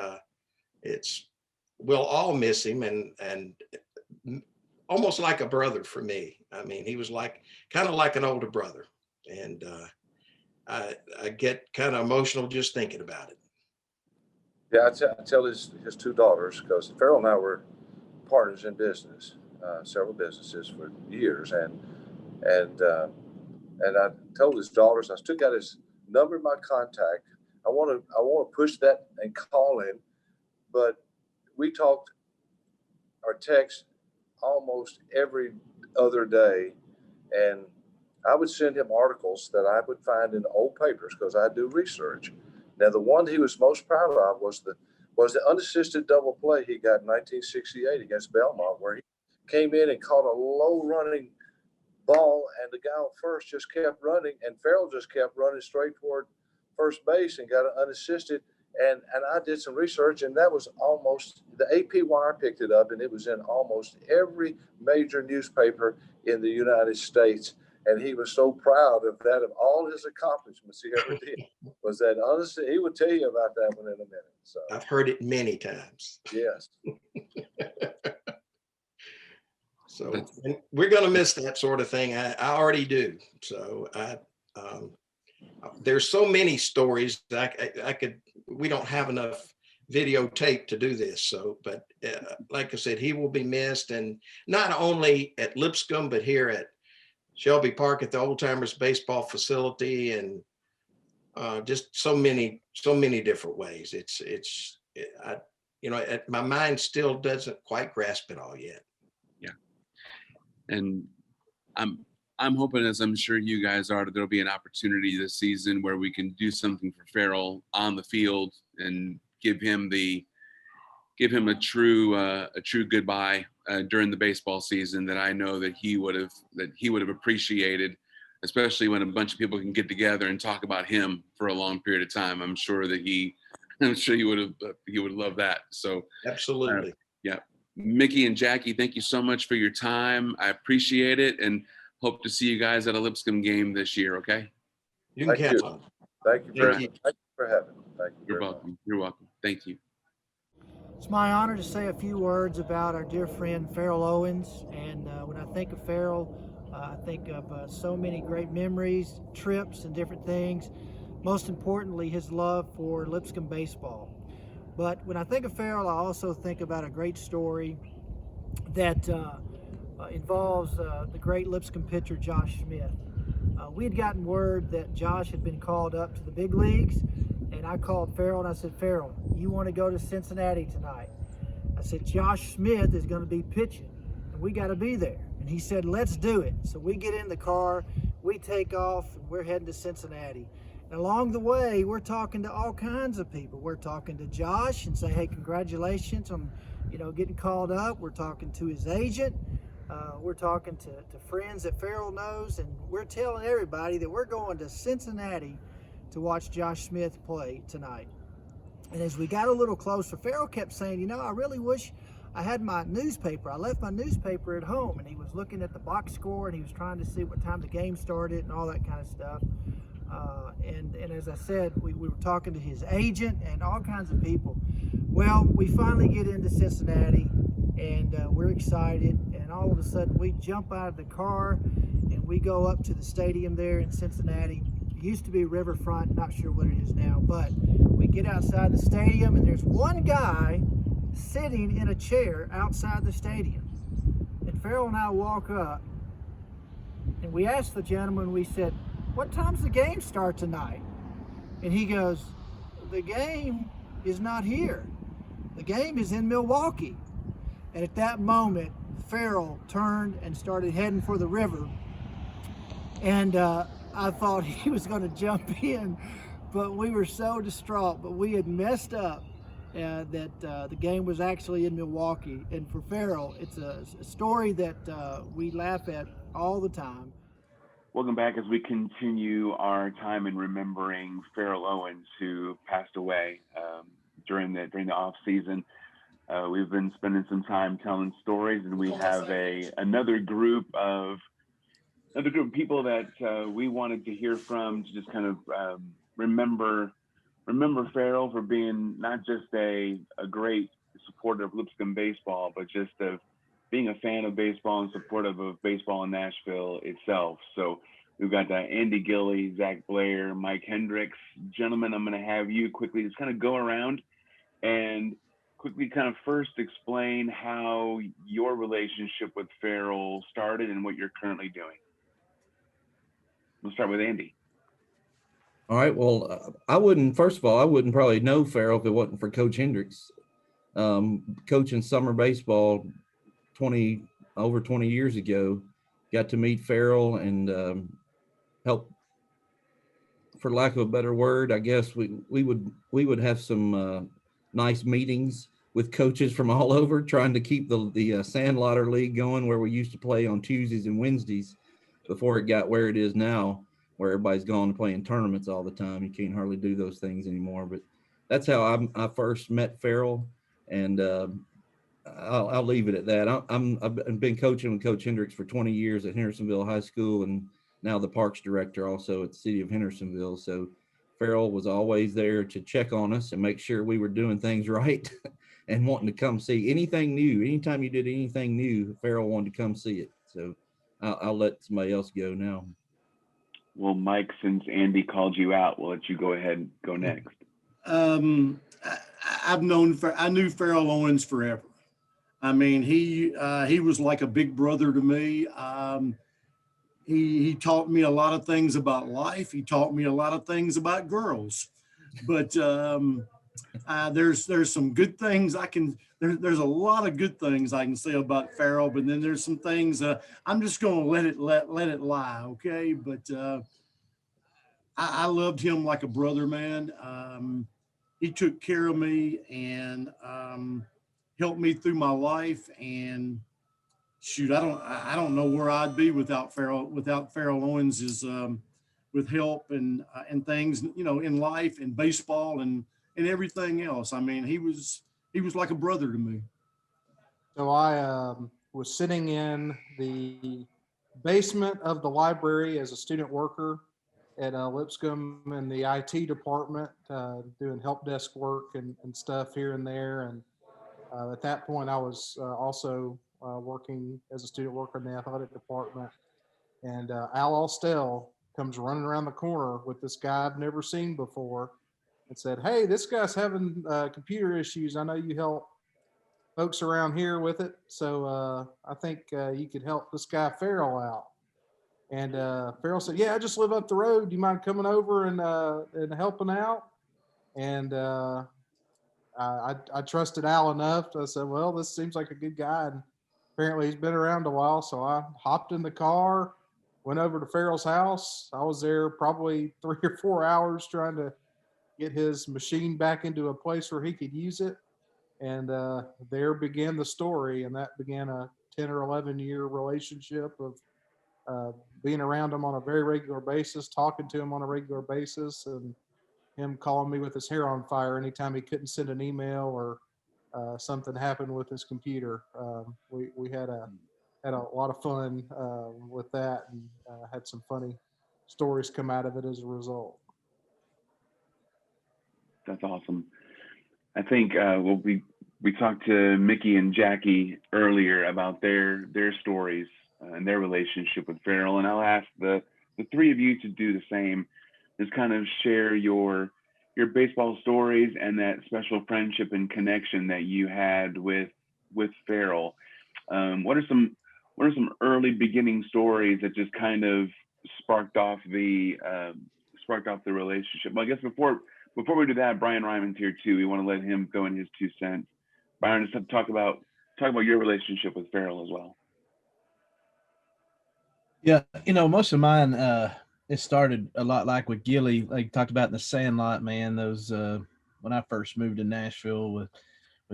we'll all miss him and almost like a brother for me. I mean, he was kind of like an older brother. And I get kind of emotional just thinking about it. Yeah, I tell his two daughters, because Farrell and I were partners in business, several businesses for years. And I told his daughters, I still got his number, my contact. I want to push that and call him, but we talked or text almost every other day, and I would send him articles that I would find in old papers because I do research. Now, the one he was most proud of was the unassisted double play he got in 1968 against Belmont, where he came in and caught a low running ball, and the guy on first just kept running, and Farrell just kept running straight toward first base and got it unassisted. And I did some research, and that was almost, the AP Wire picked it up, and it was in almost every major newspaper in the United States. And he was so proud of that, of all his accomplishments he ever did. Was that, honestly, he would tell you about that one in a minute. So I've heard it many times. yes. So we're going to miss that sort of thing. I already do. So there's so many stories that we don't have enough videotape to do this. So, but like I said, he will be missed, and not only at Lipscomb, but here at Shelby Park at the Old Timers baseball facility, and just so many different ways. My mind still doesn't quite grasp it all yet. And I'm hoping, as I'm sure you guys are, that there'll be an opportunity this season where we can do something for Farrell on the field and give him a true goodbye during the baseball season that I know that he would have appreciated, especially when a bunch of people can get together and talk about him for a long period of time. I'm sure he would love that. So absolutely. Yeah. Mickey and Jackie, thank you so much for your time. I appreciate it, and hope to see you guys at a Lipscomb game this year. Okay. You can count on. Thank you very much. Thank you for having me. Thank you. You're welcome. You're welcome. Thank you. It's my honor to say a few words about our dear friend Farrell Owens. And when I think of Farrell, I think of so many great memories, trips, and different things. Most importantly, his love for Lipscomb baseball. But when I think of Farrell, I also think about a great story that involves the great Lipscomb pitcher Josh Smith. We had gotten word that Josh had been called up to the big leagues, and I called Farrell and I said, Farrell, you want to go to Cincinnati tonight? I said, Josh Smith is going to be pitching, and we got to be there. And he said, let's do it. So we get in the car, we take off, and we're heading to Cincinnati. And along the way, we're talking to all kinds of people. We're talking to Josh and say, hey, congratulations on, getting called up. We're talking to his agent. We're talking to friends that Farrell knows, and we're telling everybody that we're going to Cincinnati to watch Josh Smith play tonight. And as we got a little closer, Farrell kept saying, I really wish I had my newspaper. I left my newspaper at home, and he was looking at the box score, and he was trying to see what time the game started and all that kind of stuff. And as I said, we were talking to his agent and all kinds of people. Well, we finally get into Cincinnati, and we're excited, and all of a sudden we jump out of the car and we go up to the stadium there in Cincinnati. It used to be Riverfront, not sure what it is now, but we get outside the stadium, and there's one guy sitting in a chair outside the stadium. And Farrell and I walk up, and we asked the gentleman, we said, what time's the game start tonight? And he goes, the game is not here. The game is in Milwaukee. And at that moment, Farrell turned and started heading for the river. And I thought he was going to jump in, but we were so distraught. But we had messed up that the game was actually in Milwaukee. And for Farrell, it's a story that we laugh at all the time. Welcome back as we continue our time in remembering Farrell Owens, who passed away during the off season. We've been spending some time telling stories, and we have another group of people that we wanted to hear from to just kind of remember Farrell for being not just a great supporter of Lipscomb baseball, but just of being a fan of baseball and supportive of baseball in Nashville itself. So we've got Andy Gilly, Zach Blair, Mike Hendricks. Gentlemen, I'm going to have you quickly just kind of go around and quickly kind of first explain how your relationship with Farrell started and what you're currently doing. We'll start with Andy. All right. Well, first of all, I wouldn't probably know Farrell if it wasn't for Coach Hendricks. Coaching summer baseball over 20 years ago, got to meet Farrell and help, for lack of a better word, I guess we would have some nice meetings with coaches from all over, trying to keep the Sandlotter League going, where we used to play on Tuesdays and Wednesdays before it got where it is now, where everybody's gone to play in tournaments all the time. You can't hardly do those things anymore. But that's how I first met Farrell, and I'll leave it at that. I've been coaching with Coach Hendricks for 20 years at Hendersonville High School, and now the parks director also at the city of Hendersonville. So Farrell was always there to check on us and make sure we were doing things right and wanting to come see anything new. Anytime you did anything new, Farrell wanted to come see it. So I'll let somebody else go now. Well, Mike, since Andy called you out, we'll let you go ahead and go next. I knew Farrell Owens forever. I mean, he was like a big brother to me. He taught me a lot of things about life. He taught me a lot of things about girls. But there's some good things there's a lot of good things I can say about Farrell, but then there's some things I'm just going to let it lie, okay? But I loved him like a brother, man. He took care of me and helped me through my life. And shoot, I don't know where I'd be without Farrell Owens' with help and things, in life and baseball and everything else. I mean, he was like a brother to me. So I was sitting in the basement of the library as a student worker at Lipscomb in the IT department, doing help desk work and stuff here and there. And at that point, I was also working as a student worker in the athletic department. And Al Austell comes running around the corner with this guy I've never seen before and said, "Hey, this guy's having computer issues. I know you help folks around here with it. So I think you could help this guy Farrell out." And Farrell said, "Yeah, I just live up the road. Do you mind coming over and helping out?" And I trusted Al enough. I said, "Well, this seems like a good guy." And apparently he's been around a while. So I hopped in the car, went over to Farrell's house. I was there probably 3 or 4 hours trying to get his machine back into a place where he could use it. And there began the story. And that began a 10 or 11 year relationship of being around him on a very regular basis, talking to him on a regular basis, and him calling me with his hair on fire anytime he couldn't send an email or something happened with his computer. We had a lot of fun with that, and had some funny stories come out of it as a result. That's awesome. I think we talked to Mickey and Jackie earlier about their stories and their relationship with Farrell, and I'll ask the three of you to do the same. Just kind of share your baseball stories and that special friendship and connection that you had with Farrell. What are some early beginning stories that just kind of sparked off the relationship? Well, I guess before we do that, Brian Ryman's here too. We want to let him go in his 2 cents. Brian, just talk about your relationship with Farrell as well. Yeah, most of mine it started a lot like with Gilly, like you talked about in the Sandlot, man. Those when I first moved to Nashville with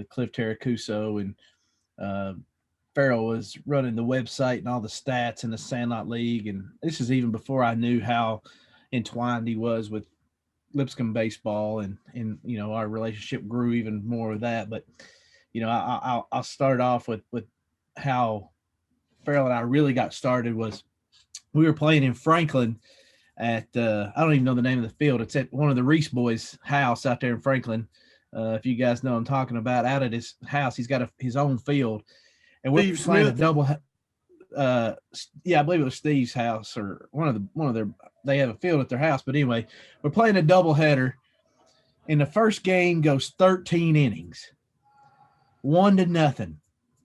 Cliff Terracuso and uh, Farrell was running the website and all the stats in the Sandlot League, and this is even before I knew how entwined he was with Lipscomb baseball, and our relationship grew even more with that. But I'll start off with how Farrell and I really got started was we were playing in Franklin at I don't even know the name of the field. It's at one of the Reese boys' house out there in Franklin. If you guys know what I'm talking about, out at his house, he's got his own field, and we're Steve playing Smith? a double. Yeah, I believe it was Steve's house or one of their. They have a field at their house, but anyway, we're playing a doubleheader, and the first game goes 13 innings, 1-0.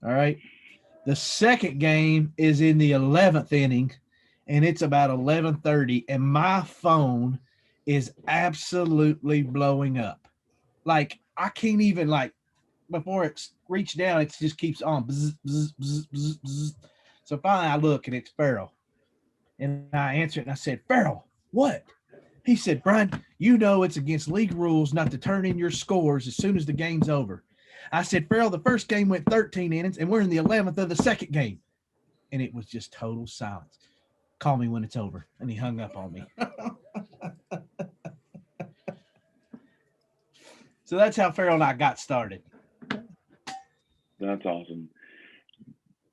All right. The second game is in the 11th inning, and it's about 11:30, and my phone is absolutely blowing up. Like I can't even before it's reached down, it just keeps on. Bzz, bzz, bzz, bzz, bzz. So finally, I look and it's Farrell, and I answer it and I said, "Farrell, what?" He said, "Brian, you know it's against league rules not to turn in your scores as soon as the game's over." I said, "Farrell, the first game went 13 innings, and we're in the 11th of the second game." And it was just total silence. "Call me when it's over." And he hung up on me. So that's how Farrell and I got started. That's awesome.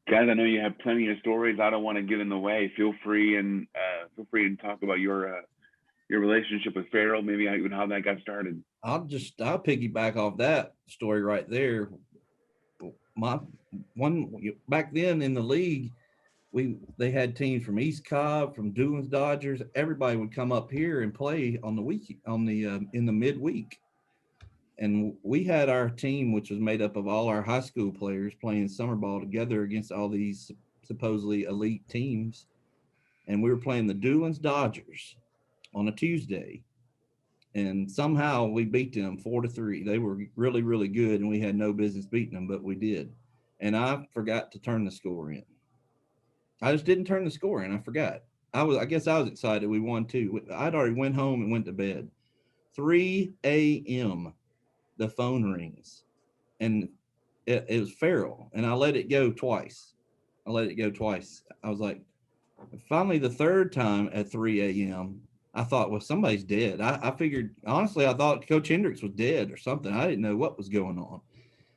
Guys, I know you have plenty of stories. I don't want to get in the way. Feel free and talk about your relationship with Farrell, maybe even how that got started. I'll piggyback off that story right there. Back then in the league, they had teams from East Cobb, from Doolins Dodgers. Everybody would come up here and play on the week in the midweek. And we had our team, which was made up of all our high school players playing summer ball together against all these supposedly elite teams. And we were playing the Doolins Dodgers on a Tuesday. And somehow we beat them 4-3. They were really, really good, and we had no business beating them, but we did. And I forgot to turn the score in. I just didn't turn the score in. I forgot. I guess I was excited. We won too. I'd already went home and went to bed. 3 a.m. the phone rings, and it was Farrell, and I let it go twice. I was like, finally, the third time at 3 a.m., I thought, well, somebody's dead. I figured, honestly, I thought Coach Hendricks was dead or something. I didn't know what was going on.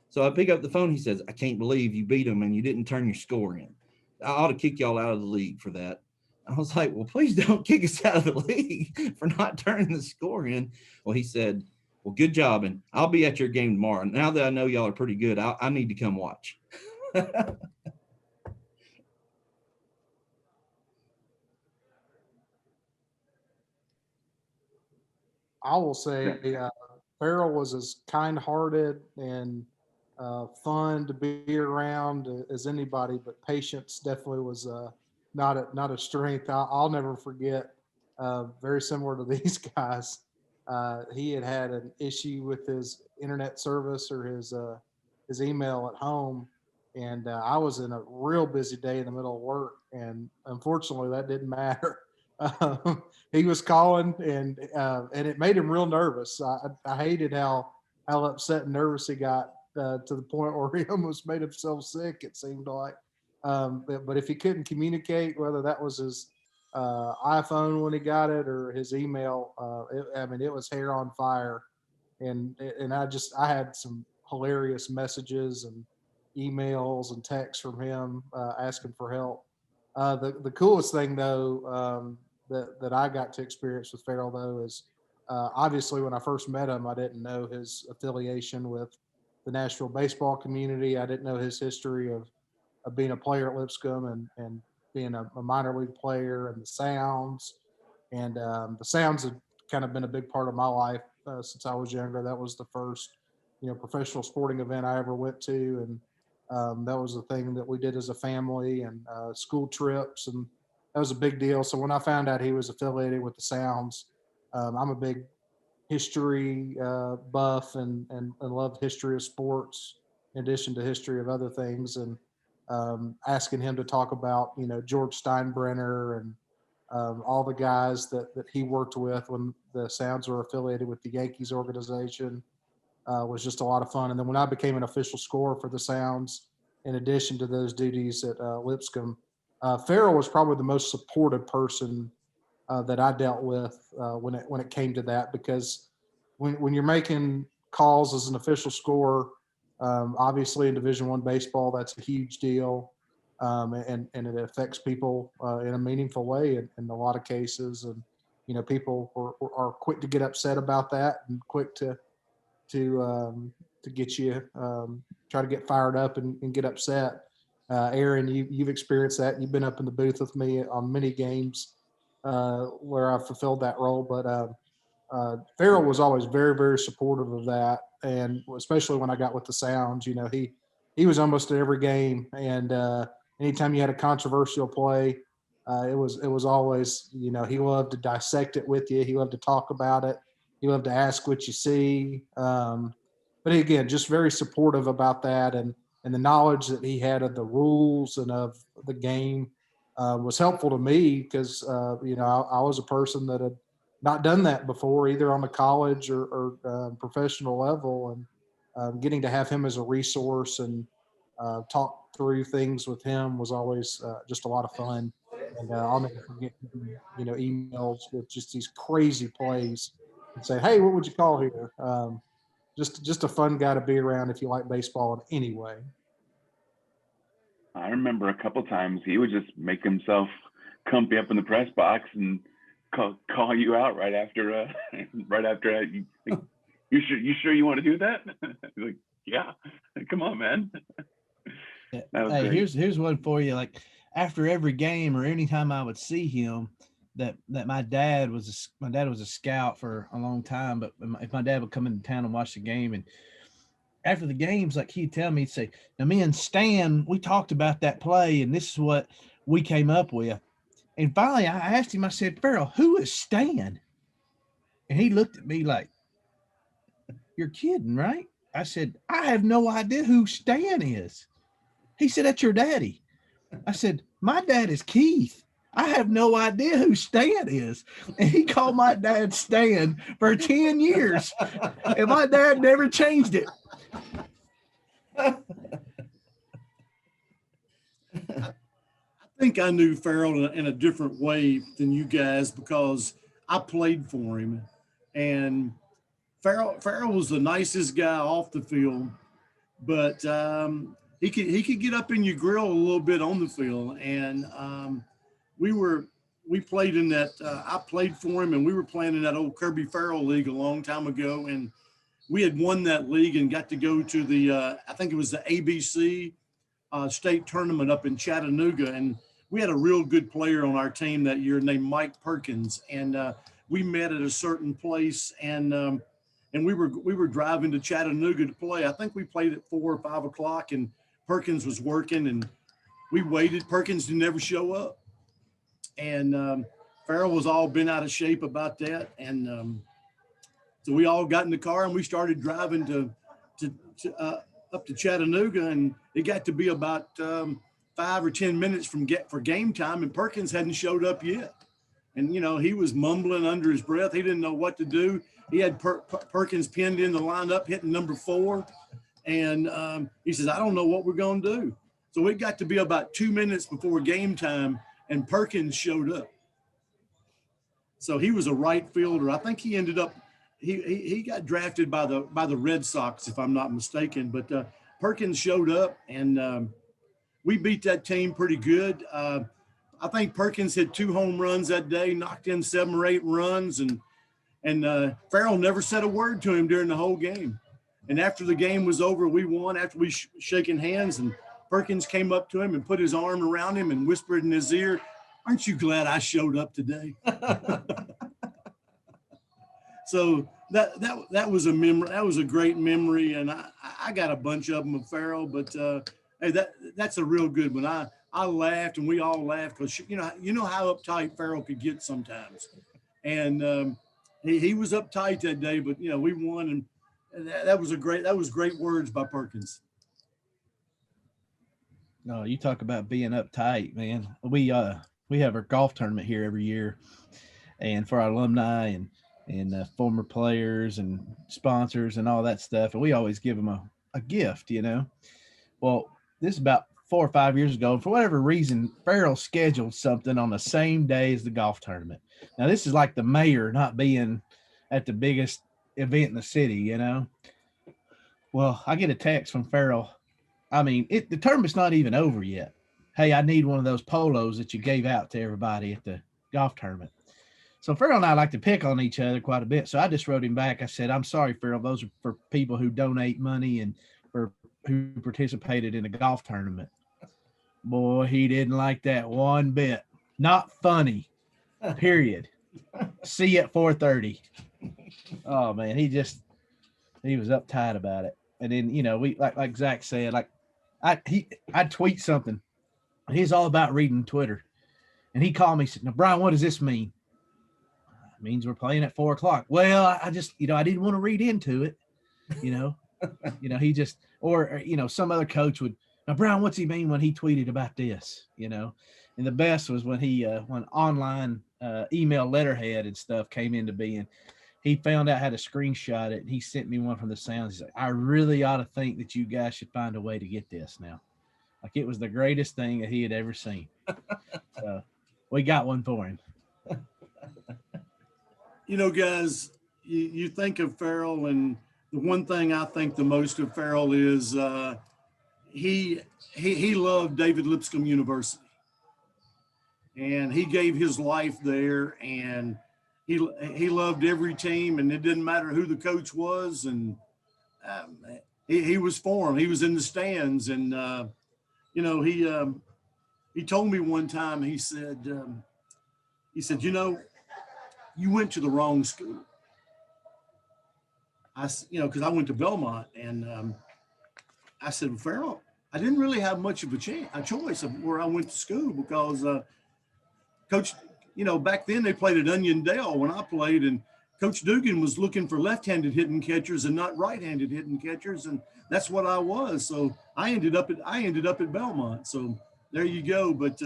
So I pick up the phone. He says, "I can't believe you beat him and you didn't turn your score in. I ought to kick y'all out of the league for that." I was like, "Well, please don't kick us out of the league for not turning the score in." Well, he said, "Well, good job, and I'll be at your game tomorrow. Now that I know y'all are pretty good, I need to come watch." I will say Farrell was as kind-hearted and fun to be around as anybody, but patience definitely was not a strength. I'll never forget. Very similar to these guys, he had an issue with his internet service or his email at home, and I was in a real busy day in the middle of work, and unfortunately that didn't matter. He was calling, and it made him real nervous. I hated how upset and nervous he got to the point where he almost made himself sick. It seemed like, but if he couldn't communicate, whether that was his iPhone when he got it or his email, it was hair on fire. And I had some hilarious messages and emails and texts from him asking for help. The coolest thing though that I got to experience with Farrell though is obviously when I first met him, I didn't know his affiliation with the Nashville baseball community. I didn't know his history of being a player at Lipscomb and being a minor league player and the Sounds. And the Sounds have kind of been a big part of my life since I was younger. That was the first, professional sporting event I ever went to. And that was the thing that we did as a family and school trips. And that was a big deal. So when I found out he was affiliated with the Sounds, I'm a big history buff and love history of sports in addition to history of other things. And asking him to talk about, George Steinbrenner and all the guys that he worked with when the Sounds were affiliated with the Yankees organization was just a lot of fun. And then when I became an official scorer for the Sounds, in addition to those duties at Lipscomb, Farrell was probably the most supportive person that I dealt with when it came to that, because when you're making calls as an official scorer, obviously in Division I baseball, that's a huge deal, and it affects people in a meaningful way in a lot of cases. And people are quick to get upset about that and quick to get you try to get fired up and get upset. Aaron, you've experienced that. You've been up in the booth with me on many games where I've fulfilled that role. But Farrell was always very, very supportive of that, and especially when I got with the Sounds, he was almost at every game, and anytime you had a controversial play, it was always, he loved to dissect it with you. He loved to talk about it. He loved to ask what you see. But again, just very supportive about that, and the knowledge that he had of the rules and of the game was helpful to me, because I was a person that had not done that before, either on the college or professional level, and getting to have him as a resource and talk through things with him was always just a lot of fun. And I'll never forget, emails with just these crazy plays and say, "Hey, what would you call here?" Just a fun guy to be around if you like baseball in any way. I remember a couple times he would just make himself comfy up in the press box and call you out right after you sure you want to do that? Like, yeah, come on, man. Hey, here's one for you. Like, after every game or anytime I would see him, that my dad was a scout for a long time, but if my dad would come into town and watch the game, and after the games, like, he'd tell me, he'd say, "Now, me and Stan, we talked about that play, and this is what we came up with." And finally, I asked him, I said, "Farrell, who is Stan?" And he looked at me like, "You're kidding, right?" I said, "I have no idea who Stan is." He said, "That's your daddy." I said, "My dad is Keith. I have no idea who Stan is." And he called my dad Stan for 10 years. And my dad never changed it. I think I knew Farrell in a different way than you guys, because I played for him. And Farrell was the nicest guy off the field, but he could get up in your grill a little bit on the field. And we played in that. I played for him, and we were playing in that old Kirby Farrell League a long time ago, and we had won that league and got to go to the I think it was the ABC state tournament up in Chattanooga, and we had a real good player on our team that year named Mike Perkins, and we met at a certain place, and we were driving to Chattanooga to play. I think we played at 4 or 5 o'clock, and Perkins was working, and we waited. Perkins didn't ever show up, and Farrell was all bent out of shape about that, and so we all got in the car and we started driving up to Chattanooga, and it got to be about 5 or 10 minutes for game time, and Perkins hadn't showed up yet. And he was mumbling under his breath. He didn't know what to do. He had Perkins pinned in the lineup, hitting number 4, and he says, "I don't know what we're going to do." So it got to be about 2 minutes before game time, and Perkins showed up. So he was a right fielder. I think he ended up. He got drafted by the Red Sox, if I'm not mistaken. But Perkins showed up, and we beat that team pretty good. I think Perkins hit 2 home runs that day, knocked in 7 or 8 runs, and Farrell never said a word to him during the whole game. And after the game was over, we won. After we shaking hands, and Perkins came up to him and put his arm around him and whispered in his ear, "Aren't you glad I showed up today?" So that was a memory. That was a great memory, and I got a bunch of them with Farrell. But hey, that's a real good one. I laughed, and we all laughed, because you know how uptight Farrell could get sometimes, and he was uptight that day. But we won, and that was great words by Perkins. No, you talk about being uptight, man. We we have our golf tournament here every year, and for our alumni and former players and sponsors and all that stuff, and we always give them a gift, you know. Well, this is about 4 or 5 years ago. For whatever reason, Farrell scheduled something on the same day as the golf tournament. Now, this is like the mayor not being at the biggest event in the city, you know. Well, I get a text from Farrell. I mean, the tournament's not even over yet. Hey, I need one of those polos that you gave out to everybody at the golf tournament. So Farrell and I like to pick on each other quite a bit. So I just wrote him back. I said, I'm sorry, Farrell. Those are for people who donate money and for who participated in a golf tournament. Boy, he didn't like that one bit. Not funny. Period. See you at 4:30. Oh man, he was uptight about it. And then, you know, we like Zach said, like I'd tweet something. He's all about reading Twitter. And he called me and said, now, Brian, what does this mean? It means we're playing at 4:00. Well, I just, you know, I didn't want to read into it, you know. He just, or, you know, some other coach would, now, Brian, what's he mean when he tweeted about this, you know? And the best was when when online email letterhead and stuff came into being, he found out how to screenshot it, and he sent me one from the Sounds. He's like, I really ought to think that you guys should find a way to get this now. Like, it was the greatest thing that he had ever seen. So we got one for him. You know, guys, you think of Farrell, and the one thing I think the most of Farrell is he loved David Lipscomb University, and he gave his life there, and he loved every team, and it didn't matter who the coach was, and he was for him. He was in the stands, and you know, he told me one time, he said, you know, you went to the wrong school. You know, because I went to Belmont, and I said, well, Farrell, I didn't really have much of a choice of where I went to school, because Coach, you know, back then they played at Onion Dale when I played, and Coach Dugan was looking for left-handed hitting catchers and not right-handed hitting catchers, and that's what I was. So I ended up at Belmont. So there you go. But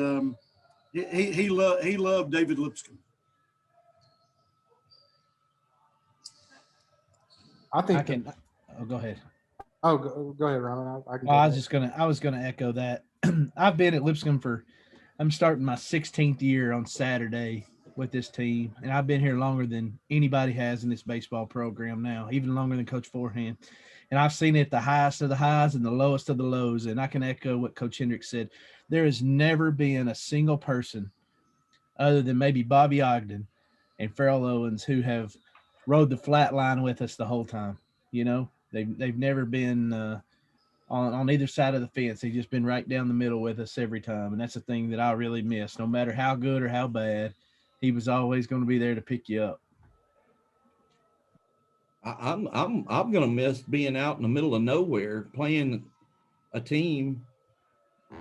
he loved David Lipscomb. I think. Go ahead. Oh, go ahead, Ron. I was gonna echo that. I've been at Lipscomb I'm starting my 16th year on Saturday with this team, and I've been here longer than anybody has in this baseball program now, even longer than Coach Forehand. And I've seen it the highest of the highs and the lowest of the lows. And I can echo what Coach Hendricks said. There has never been a single person other than maybe Bobby Ogden and Farrell Owens who have rode the flat line with us the whole time. You know, they've never been on either side of the fence. They've just been right down the middle with us every time. And that's the thing that I really miss. No matter how good or how bad, he was always going to be there to pick you up. I'm gonna miss being out in the middle of nowhere playing a team,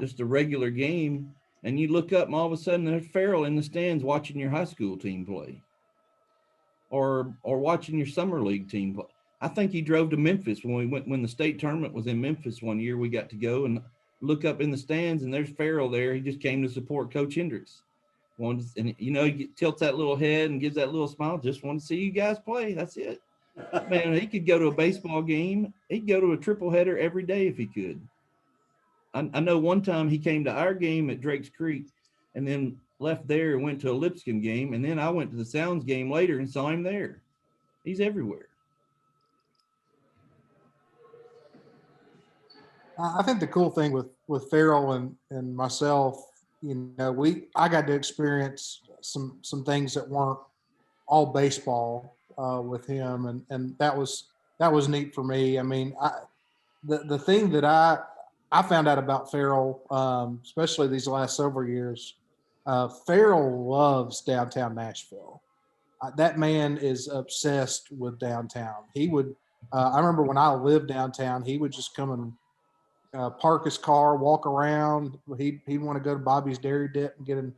just a regular game, and you look up and all of a sudden there's Farrell in the stands watching your high school team play, or watching your summer league team play. I think he drove to Memphis when the state tournament was in Memphis one year. We got to go and look up in the stands, and there's Farrell there. He just came to support Coach Hendricks. And you know, he tilts that little head and gives that little smile. Just want to see you guys play. That's it. Man, he could go to a baseball game. He'd go to a triple header every day if he could. I know one time he came to our game at Drakes Creek and then left there and went to a Lipscomb game. And then I went to the Sounds game later and saw him there. He's everywhere. I think the cool thing with Farrell and myself, you know, I got to experience some things that weren't all baseball with him, and that was neat for me. I mean, the thing that I found out about Farrell, especially these last several years, Farrell loves downtown Nashville. That man is obsessed with downtown. He would. I remember when I lived downtown, he would just come and park his car, walk around. He'd want to go to Bobby's Dairy Dip and get an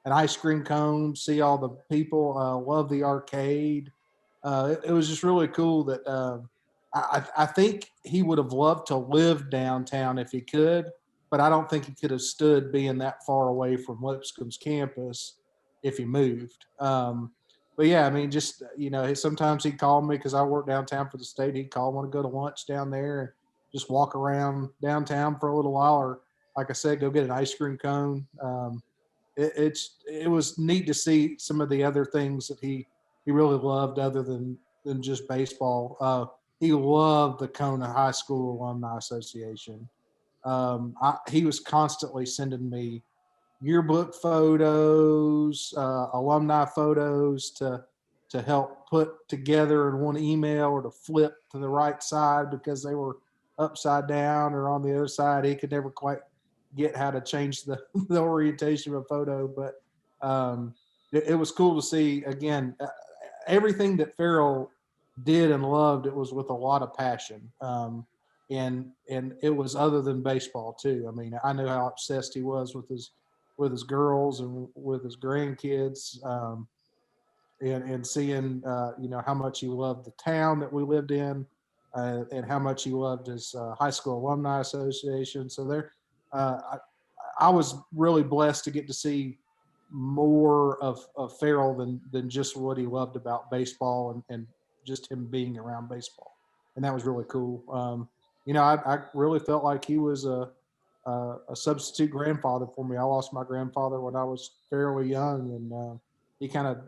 ice cream cone, see all the people, love the arcade. It was just really cool that I think he would have loved to live downtown if he could, but I don't think he could have stood being that far away from Lipscomb's campus if he moved. But yeah, I mean, just, sometimes he'd call me because I work downtown for the state. He'd call, want to go to lunch down there and just walk around downtown for a little while, or like I said, go get an ice cream cone. It was neat to see some of the other things that he really loved other than just baseball. He loved the Kona High School Alumni Association. He was constantly sending me yearbook photos, alumni photos to help put together in one email, or to flip to the right side because they were upside down or on the other side. He could never quite get how to change the, the orientation of a photo, but it was cool to see again everything that Farrell did and loved. It was with a lot of passion. And it was other than baseball too. I mean, I know how obsessed he was with his girls and with his grandkids, and seeing how much he loved the town that we lived in, and how much he loved his high school alumni association. So I was really blessed to get to see more of Farrell than just what he loved about baseball and just him being around baseball, and that was really cool. I really felt like he was a substitute grandfather for me. I lost my grandfather when I was fairly young, and he kind of,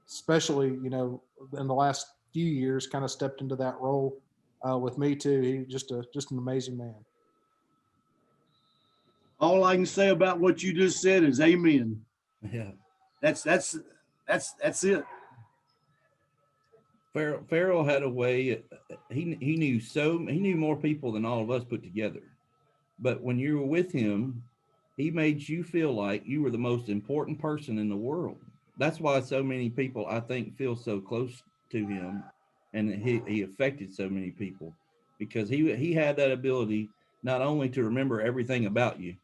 especially in the last few years, kind of stepped into that role with me too. He just an amazing man. All I can say about what you just said is amen. Yeah. That's it. Farrell had a way. He knew more people than all of us put together. But when you were with him, he made you feel like you were the most important person in the world. That's why so many people, I think, feel so close to him, and he affected so many people because he had that ability not only to remember everything about you.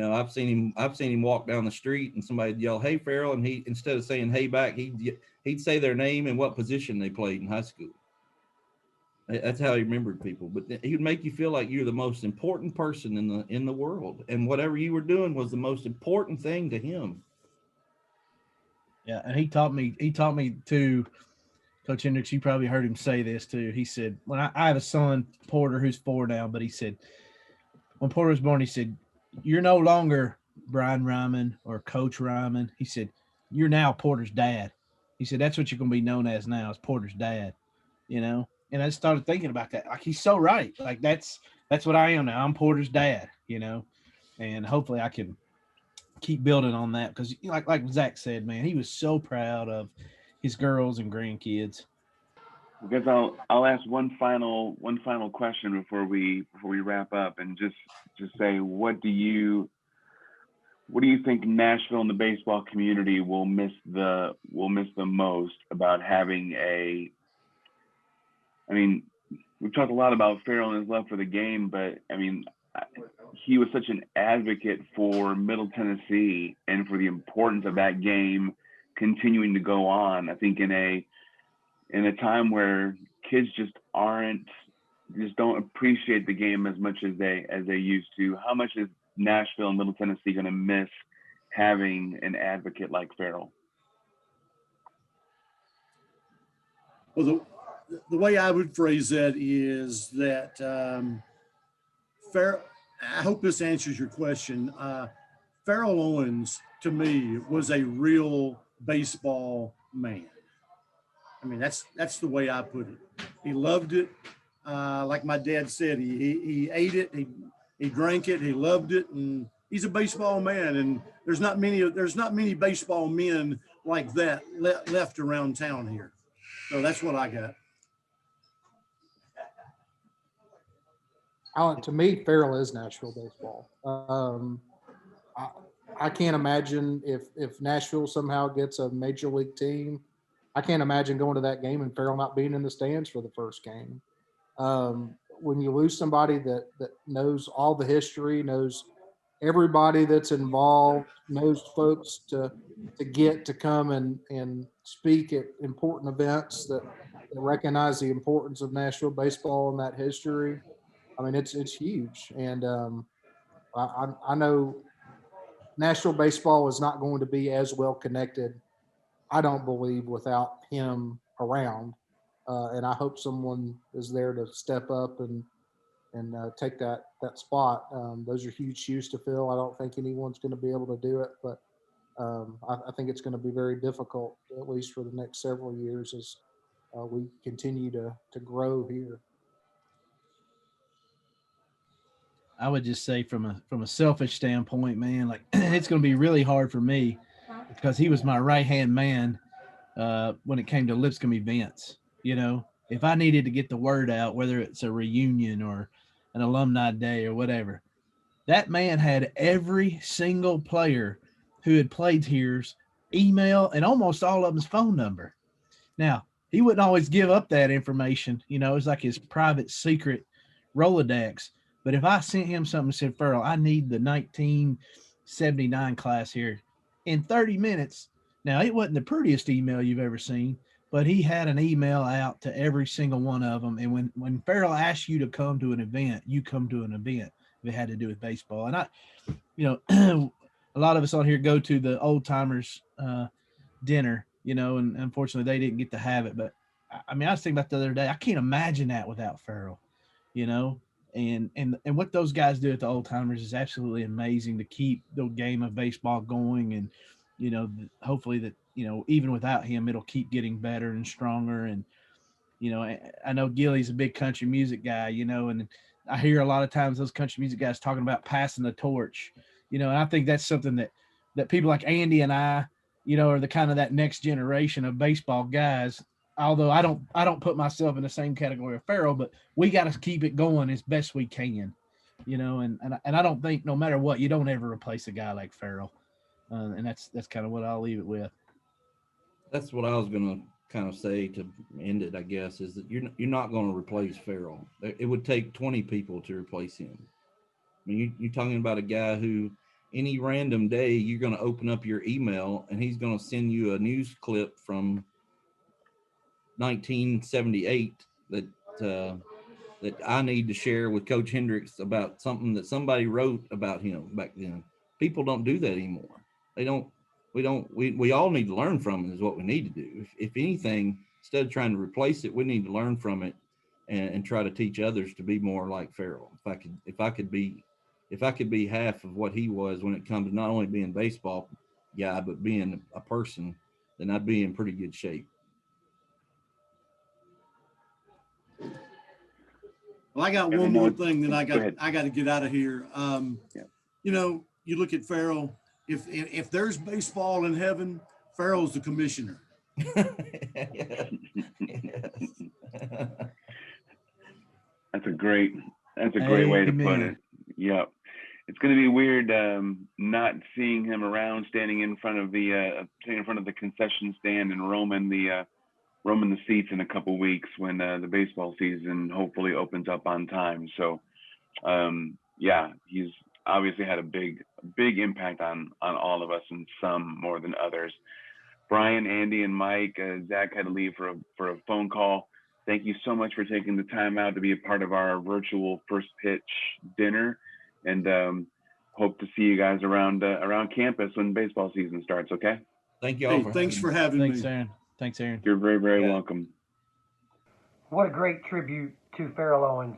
I've seen him walk down the street and somebody yell, "Hey, Farrell," and he, instead of saying "Hey" back, he'd say their name and what position they played in high school. That's how he remembered people. But he would make you feel like you're the most important person in the world, and whatever you were doing was the most important thing to him. Yeah, and he taught me too, Coach Hendricks. You probably heard him say this too. He said, when I have a son, Porter, who's 4 now, but he said, when Porter was born, he said, "You're no longer Brian Ryman or Coach Ryman." He said, "You're now Porter's dad." He said, "That's what you're going to be known as now, as Porter's dad." And I started thinking about that. Like, he's so right. Like, that's what I am now. I'm Porter's dad. And hopefully I can keep building on that, because like Zach said, man, he was so proud of his girls and grandkids. Because I'll ask one final question before we wrap up, and just say, what do you think Nashville and the baseball community will miss the most about having a? I mean, we've talked a lot about Farrell and his love for the game, but I mean, he was such an advocate for Middle Tennessee and for the importance of that game continuing to go on. I think in a time where kids just don't appreciate the game as much as they used to, how much is Nashville and Middle Tennessee going to miss having an advocate like Farrell? Well, the way I would phrase that is that Farrell, I hope this answers your question. Farrell Owens, to me, was a real baseball man. I mean, that's the way I put it. He loved it. Like my dad said, he ate it, he drank it, he loved it, and he's a baseball man. And there's not many baseball men like that left around town here. So that's what I got. To me, Farrell is Nashville baseball. I can't imagine if Nashville somehow gets a major league team. I can't imagine going to that game and Farrell not being in the stands for the first game. When you lose somebody that knows all the history, knows everybody that's involved, knows folks to get to come and speak at important events that recognize the importance of Nashville baseball and that history. I mean, it's huge. And I know Nashville baseball is not going to be as well connected, I don't believe, without him around. And I hope someone is there to step up and take that spot. Those are huge shoes to fill. I don't think anyone's going to be able to do it, but I think it's going to be very difficult, at least for the next several years, as we continue to grow here. I would just say from a selfish standpoint, man, like it's going to be really hard for me because he was my right hand man when it came to Lipscomb events. You know, if I needed to get the word out, whether it's a reunion or an alumni day or whatever, that man had every single player who had played here's email and almost all of them's phone number. Now, he wouldn't always give up that information. You know, it's like his private secret Rolodex. But if I sent him something and said, Farrell, I need the 1979 class here in 30 minutes. Now, it wasn't the prettiest email you've ever seen, but he had an email out to every single one of them. And when Farrell asked you to come to an event, you come to an event if it had to do with baseball. And a lot of us on here go to the old timers dinner, and unfortunately they didn't get to have it. But I mean, I was thinking about the other day, I can't imagine that without Farrell, and what those guys do at the old timers is absolutely amazing to keep the game of baseball going. And, hopefully that, even without him, it'll keep getting better and stronger. And, I know Gilly's a big country music guy, and I hear a lot of times those country music guys talking about passing the torch, and I think that's something that people like Andy and I, are the kind of that next generation of baseball guys. Although I don't put myself in the same category of Farrell, but we got to keep it going as best we can, and I don't think no matter what, you don't ever replace a guy like Farrell. And that's kind of what I'll leave it with. That's what I was going to kind of say to end it, I guess, is that you're not going to replace Farrell. It would take 20 people to replace him. I mean, you're talking about a guy who any random day you're going to open up your email and he's going to send you a news clip from 1978 that I need to share with Coach Hendricks about something that somebody wrote about him back then. People don't do that anymore. We all need to learn from it is what we need to do. If anything, instead of trying to replace it, we need to learn from it and try to teach others to be more like Farrell. If I could be half of what he was when it comes to not only being a baseball guy, but being a person, then I'd be in pretty good shape. Well, I got one more thing that I got to get out of here. You look at Farrell. If there's baseball in heaven, Farrell's the commissioner. That's a great way to put it. Yep. It's going to be weird not seeing him around, standing in front of the concession stand and roaming the seats in a couple weeks when the baseball season hopefully opens up on time. So, he's obviously had a big impact on all of us, and some more than others. Brian, Andy, and Mike, Zach had to leave for a phone call. Thank you so much for taking the time out to be a part of our virtual first pitch dinner, and hope to see you guys around campus when baseball season starts. Okay. Thank you all. Thanks for having me. Thanks, Aaron. You're very, very welcome. What a great tribute to Farrell Owens.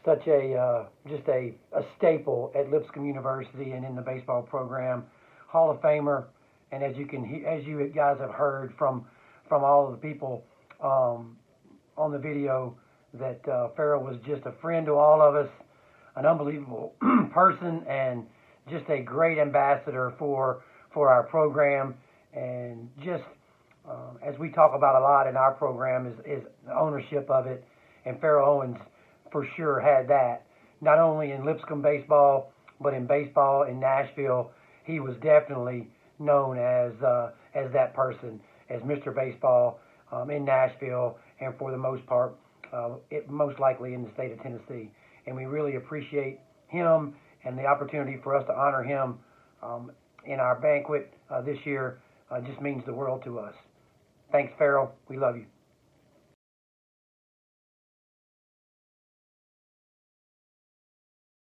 Such just a staple at Lipscomb University and in the baseball program, Hall of Famer. And as you guys have heard from all of the people on the video, that Farrell was just a friend to all of us, an unbelievable person, and just a great ambassador for our program. And just as we talk about a lot in our program is the ownership of it, and Farrell Owens for sure had that, not only in Lipscomb baseball, but in baseball in Nashville. He was definitely known as that person, as Mr. Baseball in Nashville, and for the most part, most likely in the state of Tennessee. And we really appreciate him and the opportunity for us to honor him in our banquet this year. Just means the world to us. Thanks, Farrell. We love you.